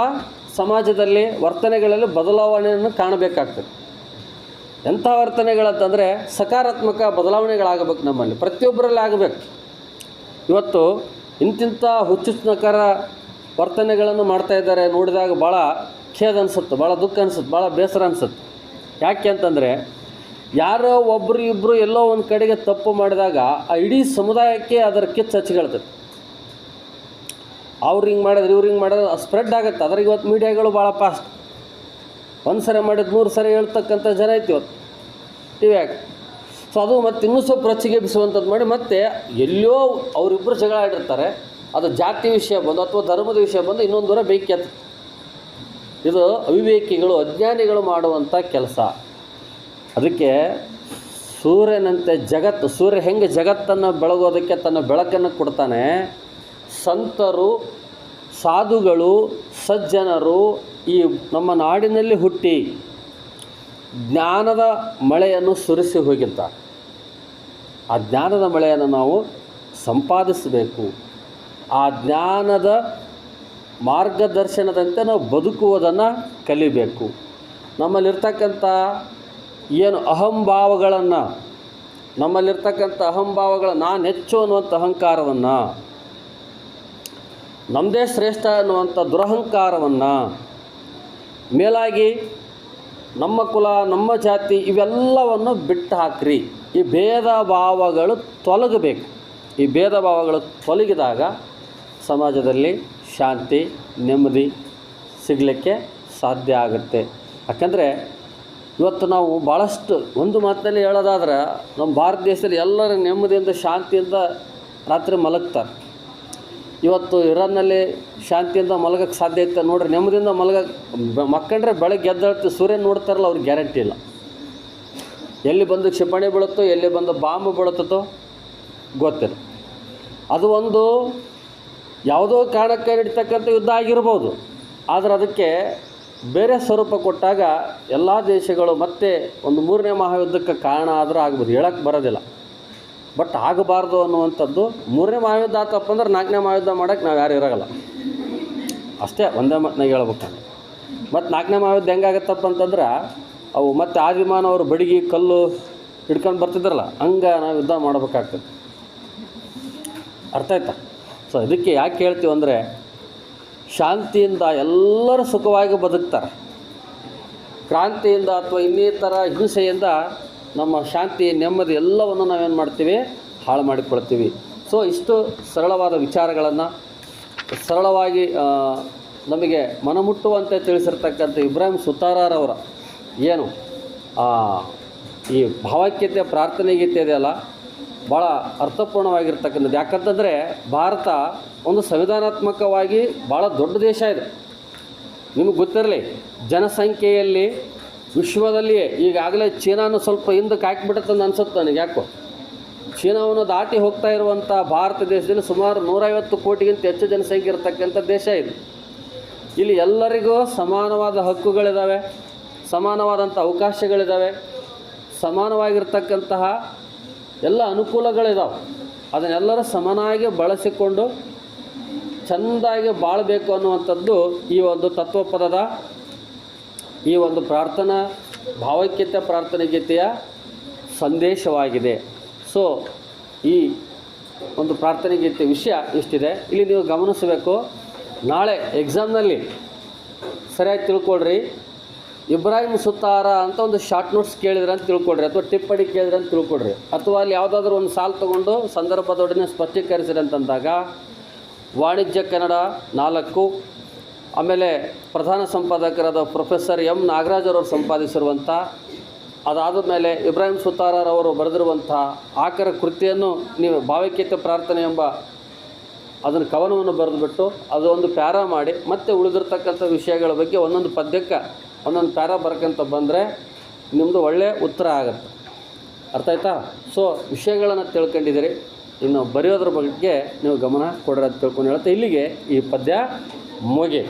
ಸಮಾಜದಲ್ಲಿ ವರ್ತನೆಗಳಲ್ಲಿ ಬದಲಾವಣೆಯನ್ನು ಕಾಣಬೇಕಾಗ್ತದೆ. ಎಂಥ ವರ್ತನೆಗಳಂತಂದರೆ ಸಕಾರಾತ್ಮಕ ಬದಲಾವಣೆಗಳಾಗಬೇಕು, ನಮ್ಮಲ್ಲಿ ಪ್ರತಿಯೊಬ್ಬರಲ್ಲಿ ಆಗಬೇಕು. ಇವತ್ತು ಇಂತಿಂಥ ಹುಚ್ಚುಚ್ಚನಕರ ವರ್ತನೆಗಳನ್ನು ಮಾಡ್ತಾಯಿದ್ದಾರೆ. ನೋಡಿದಾಗ ಭಾಳ ಖೇದ ಅನಿಸುತ್ತೆ, ಭಾಳ ದುಃಖ ಅನಿಸುತ್ತೆ, ಭಾಳ ಬೇಸರ ಅನಿಸುತ್ತೆ. ಯಾಕೆ ಅಂತಂದರೆ, ಯಾರೋ ಒಬ್ಬರು ಇಬ್ಬರು ಎಲ್ಲೋ ಒಂದು ಕಡೆಗೆ ತಪ್ಪು ಮಾಡಿದಾಗ ಆ ಇಡೀ ಸಮುದಾಯಕ್ಕೆ ಅದರ ಕಿಚ್ಚು ಹಚ್ಚಿಕೊಳ್ತದೆ. ಅವ್ರು ಹಿಂಗೆ ಮಾಡಿದ್ರೆ, ಇವ್ರು ಹಿಂಗೆ ಮಾಡಿದ್ರೆ ಸ್ಪ್ರೆಡ್ ಆಗುತ್ತೆ. ಅದ್ರಾಗ ಇವತ್ತು ಮೀಡಿಯಾಗಳು ಭಾಳ ಫಾಸ್ಟ್. ಒಂದು ಸರಿ ಮಾಡಿದ್ದು 100 ಸರಿ ಹೇಳ್ತಕ್ಕಂಥ ಜನ ಐತಿ ಇವತ್ತು ಟಿವ್ಯಾಗ. ಸೊ ಅದು ಮತ್ತೆ ಇನ್ನೂ ಸ್ವಲ್ಪ ರೊಚ್ಚಿಗೆಬ್ಬಿಸುವಂಥದ್ದು ಮಾಡಿ ಮತ್ತೆ ಎಲ್ಲೋ ಅವರಿಬ್ಬರು ಜಗಳ ಆಡಿರ್ತಾರೆ. ಅದು ಜಾತಿ ವಿಷಯ ಬಂದು ಅಥವಾ ಧರ್ಮದ ವಿಷಯ ಬಂದು ಇನ್ನೊಂದು ದೂರ ಬೇಕೆತ್ತ. ಇದು ಅವಿವೇಕಿಗಳು, ಅಜ್ಞಾನಿಗಳು ಮಾಡುವಂಥ ಕೆಲಸ. ಅದಕ್ಕೆ ಸೂರ್ಯನಂತೆ ಸೂರ್ಯ ಹೆಂಗೆ ಜಗತ್ತನ್ನು ಬೆಳಗೋದಕ್ಕೆ ತನ್ನ ಬೆಳಕನ್ನು ಕೊಡ್ತಾನೆ, ಸಂತರು, ಸಾಧುಗಳು, ಸಜ್ಜನರು ಈ ನಮ್ಮ ನಾಡಿನಲ್ಲಿ ಹುಟ್ಟಿ ಜ್ಞಾನದ ಮಳೆಯನ್ನು ಸುರಿಸಿ ಹೋಗಿದ್ದಾರೆ. ಆ ಜ್ಞಾನದ ಮಳೆಯನ್ನು ನಾವು ಸಂಪಾದಿಸಬೇಕು. ಆ ಜ್ಞಾನದ ಮಾರ್ಗದರ್ಶನದಂತೆ ನಾವು ಬದುಕುವುದನ್ನು ಕಲಿಬೇಕು. ನಮ್ಮಲ್ಲಿರ್ತಕ್ಕಂಥ ಏನು ಅಹಂಭಾವಗಳನ್ನು, ನಾನು ಹೆಚ್ಚು ಅನ್ನುವಂಥ ಅಹಂಕಾರವನ್ನು, ನಮ್ಮದೇ ಶ್ರೇಷ್ಠ ಅನ್ನುವಂಥ ದುರಹಂಕಾರವನ್ನು, ಮೇಲಾಗಿ ನಮ್ಮ ಕುಲ, ನಮ್ಮ ಜಾತಿ ಇವೆಲ್ಲವನ್ನು ಬಿಟ್ಟು ಹಾಕ್ರಿ. ಈ ಭೇದ ಭಾವಗಳು ತೊಲಗಬೇಕು. ಈ ಭೇದ ಭಾವಗಳು ತೊಲಗಿದಾಗ ಸಮಾಜದಲ್ಲಿ ಶಾಂತಿ, ನೆಮ್ಮದಿ ಸಿಗಲಿಕ್ಕೆ ಸಾಧ್ಯ ಆಗುತ್ತೆ. ಯಾಕಂದರೆ ಇವತ್ತು ನಾವು ಭಾಳಷ್ಟು ಒಂದು ಮಾತಿನಲ್ಲಿ ಹೇಳೋದಾದ್ರೆ, ನಮ್ಮ ಭಾರತ ದೇಶದಲ್ಲಿ ಎಲ್ಲರೂ ನೆಮ್ಮದಿಯಿಂದ ಶಾಂತಿಯಿಂದ ರಾತ್ರಿ ಮಲಗ್ತಾರೆ. ಇವತ್ತು ಇರಾನ್ನಲ್ಲಿ ಶಾಂತಿಯಿಂದ ಮಲಗಕ್ಕೆ ಸಾಧ್ಯ ಐತೆ ನೋಡ್ರಿ. ನೆಮ್ಮದಿಯಿಂದ ಮಕ್ಕಂಡ್ರೆ ಬೆಳಗ್ಗೆ ಎದ್ದೇಳ್ತೀವಿ, ಸೂರ್ಯನ ನೋಡ್ತಾರಲ್ಲ, ಅವ್ರಿಗೆ ಗ್ಯಾರಂಟಿ ಇಲ್ಲ. ಎಲ್ಲಿ ಬಂದು ಕ್ಷಿಪಣಿ ಬೀಳುತ್ತೋ, ಎಲ್ಲಿ ಬಂದು ಬಾಂಬ್ ಬೀಳುತ್ತೋ ಗೊತ್ತಿಲ್ಲ. ಅದು ಒಂದು ಯಾವುದೋ ಕಾರಣಕ್ಕೆ ನಡೀತಕ್ಕಂಥ ಯುದ್ಧ ಆಗಿರ್ಬೋದು. ಆದರೆ ಅದಕ್ಕೆ ಬೇರೆ ಸ್ವರೂಪ ಕೊಟ್ಟಾಗ ಎಲ್ಲ ದೇಶಗಳು ಮತ್ತೆ ಒಂದು 3ನೇ ಮಹಾಯುದ್ಧಕ್ಕೆ ಕಾರಣ ಆದರೂ ಆಗ್ಬೋದು, ಹೇಳಕ್ಕೆ ಬರೋದಿಲ್ಲ. ಬಟ್ ಆಗಬಾರ್ದು ಅನ್ನುವಂಥದ್ದು. 3ನೇ ಮಹಾಯುದ್ಧ ಆತಪ್ಪ ಅಂದ್ರೆ 4ನೇ ಮಹಾಯುದ್ಧ ಮಾಡೋಕ್ಕೆ ನಾವು ಯಾರು ಇರೋಲ್ಲ ಅಷ್ಟೇ. ಒಂದೇ ಮಾತನಾಗ ಹೇಳ್ಬೇಕಂದ್ರೆ ಮತ್ತು 4ನೇ ಮಹಾಯುದ್ಧ ಹೆಂಗಾಗತ್ತಪ್ಪ ಅಂತಂದ್ರೆ, ಅವು ಮತ್ತು ಆದಿಮಾನವರು ಬಡಿಗೆ ಕಲ್ಲು ಹಿಡ್ಕೊಂಡು ಬರ್ತಿದ್ರಲ್ಲ, ಹಂಗೆ ನಾವು ಯುದ್ಧ ಮಾಡಬೇಕಾಗ್ತದೆ. ಅರ್ಥ ಆಯ್ತಾ? ಸೊ ಇದಕ್ಕೆ ಯಾಕೆ ಹೇಳ್ತೀವಿ ಅಂದರೆ, ಶಾಂತಿಯಿಂದ ಎಲ್ಲರೂ ಸುಖವಾಗಿ ಬದುಕ್ತಾರೆ. ಕ್ರಾಂತಿಯಿಂದ ಅಥವಾ ಇನ್ನಿತರ ಹಿಂಸೆಯಿಂದ ನಮ್ಮ ಶಾಂತಿ ನೆಮ್ಮದಿ ಎಲ್ಲವನ್ನು ನಾವೇನು ಮಾಡ್ತೀವಿ, ಹಾಳು ಮಾಡಿಕೊಳ್ತೀವಿ. ಸೊ ಇಷ್ಟು ಸರಳವಾದ ವಿಚಾರಗಳನ್ನು ಸರಳವಾಗಿ ನಮಗೆ ಮನಮುಟ್ಟುವಂತೆ ತಿಳಿಸಿರ್ತಕ್ಕಂಥ ಇಬ್ರಾಹಿಂ ಸುತಾರರವರ ಏನು ಈ ಭಾವೈಕ್ಯತೆ ಪ್ರಾರ್ಥನೆ ಗೀತೆ ಇದೆಯಲ್ಲ, ಭಾಳ ಅರ್ಥಪೂರ್ಣವಾಗಿರ್ತಕ್ಕಂಥದ್ದು. ಯಾಕಂತಂದರೆ ಭಾರತ ಒಂದು ಸಂವಿಧಾನಾತ್ಮಕವಾಗಿ ಭಾಳ ದೊಡ್ಡ ದೇಶ ಇದೆ. ನಿಮಗೆ ಗೊತ್ತಿರಲಿ, ಜನಸಂಖ್ಯೆಯಲ್ಲಿ ವಿಶ್ವದಲ್ಲಿಯೇ ಈಗಾಗಲೇ ಚೀನಾನು ಸ್ವಲ್ಪ ಹಿಂದಕ್ಕೆ ಹಾಕಿಬಿಡುತ್ತಂದು ಅನ್ಸುತ್ತೆ ನನಗೆ. ಯಾಕೋ ಚೀನಾವನ್ನು ದಾಟಿ ಹೋಗ್ತಾ ಇರುವಂಥ ಭಾರತ ದೇಶದಲ್ಲಿ ಸುಮಾರು 150 ಕೋಟಿಗಿಂತ ಹೆಚ್ಚು ಜನಸಂಖ್ಯೆ ಇರತಕ್ಕಂಥ ದೇಶ ಇದು. ಇಲ್ಲಿ ಎಲ್ಲರಿಗೂ ಸಮಾನವಾದ ಹಕ್ಕುಗಳಿದ್ದಾವೆ, ಸಮಾನವಾದಂಥ ಅವಕಾಶಗಳಿದ್ದಾವೆ, ಸಮಾನವಾಗಿರ್ತಕ್ಕಂತಹ ಎಲ್ಲ ಅನುಕೂಲಗಳಿದ್ದಾವೆ. ಅದನ್ನೆಲ್ಲರೂ ಸಮನಾಗಿ ಬಳಸಿಕೊಂಡು ಚೆಂದಾಗಿ ಬಾಳಬೇಕು ಅನ್ನುವಂಥದ್ದು ಈ ಒಂದು ತತ್ವಪದದ ಈ ಒಂದು ಪ್ರಾರ್ಥನಾ ಭಾವೈಕ್ಯತೆ ಪ್ರಾರ್ಥನೆ ಗೀತೆಯ ಸಂದೇಶವಾಗಿದೆ. ಸೊ ಈ ಒಂದು ಪ್ರಾರ್ಥನೆ ಗೀತೆ ವಿಷಯ ಇಷ್ಟಿದೆ. ಇಲ್ಲಿ ನೀವು ಗಮನಿಸಬೇಕು, ನಾಳೆ ಎಕ್ಸಾಮ್ನಲ್ಲಿ ಸರಿಯಾಗಿ ತಿಳ್ಕೊಳ್ರಿ. ಇಬ್ರಾಹಿಂ ಸುತಾರ ಅಂತ ಒಂದು ಶಾರ್ಟ್ ನೋಟ್ಸ್ ಕೇಳಿದ್ರೆ ಅಂತ ತಿಳ್ಕೊಳ್ರಿ, ಅಥವಾ ಟಿಪ್ಪಣಿ ಕೇಳಿದ್ರೆ ಅಂತ ತಿಳ್ಕೊಳ್ರಿ, ಅಥವಾ ಅಲ್ಲಿ ಯಾವುದಾದ್ರೂ ಒಂದು ಸಾಲು ತೊಗೊಂಡು ಸಂದರ್ಭದೊಡನೆ ಸ್ಪಷ್ಟೀಕರಿಸಿರಿ ಅಂತಂದಾಗ ವಾಣಿಜ್ಯ ಕನ್ನಡ 4, ಆಮೇಲೆ ಪ್ರಧಾನ ಸಂಪಾದಕರಾದ ಪ್ರೊಫೆಸರ್ ಎಂ ನಾಗರಾಜರವರು ಸಂಪಾದಿಸಿರುವಂಥ, ಅದಾದ ಮೇಲೆ ಇಬ್ರಾಹಿಂ ಸುತಾರರವರು ಬರೆದಿರುವಂಥ ಆಕರ ಕೃತಿಯನ್ನು ನೀವು ಭಾವೈಕ್ಯತೆ ಪ್ರಾರ್ಥನೆ ಎಂಬ ಅದನ್ನು ಕವನವನ್ನು ಬರೆದುಬಿಟ್ಟು ಅದು ಒಂದು ಪ್ಯಾರಾ ಮಾಡಿ ಮತ್ತೆ ಉಳಿದಿರ್ತಕ್ಕಂಥ ವಿಷಯಗಳ ಬಗ್ಗೆ ಒಂದೊಂದು ಪದ್ಯಕ್ಕೆ ಒಂದೊಂದು ಪ್ಯಾರಾ ಬರ್ಕೊಂತ ಬಂದರೆ ನಿಮ್ಮದು ಒಳ್ಳೆಯ ಉತ್ತರ ಆಗುತ್ತೆ. ಅರ್ಥ ಆಯ್ತಾ? ಸೊ ವಿಷಯಗಳನ್ನು ತಿಳ್ಕೊಂಡಿದ್ದೀರಿ, ಇನ್ನು ಬರೆಯೋದ್ರ ಬಗ್ಗೆ ನೀವು ಗಮನ ಕೊಡ್ರಿ ಅಂತ ತಿಳ್ಕೊಂಡು ಹೇಳ್ತಾ ಇಲ್ಲಿಗೆ ಈ ಪದ್ಯ ಮುಗಿ.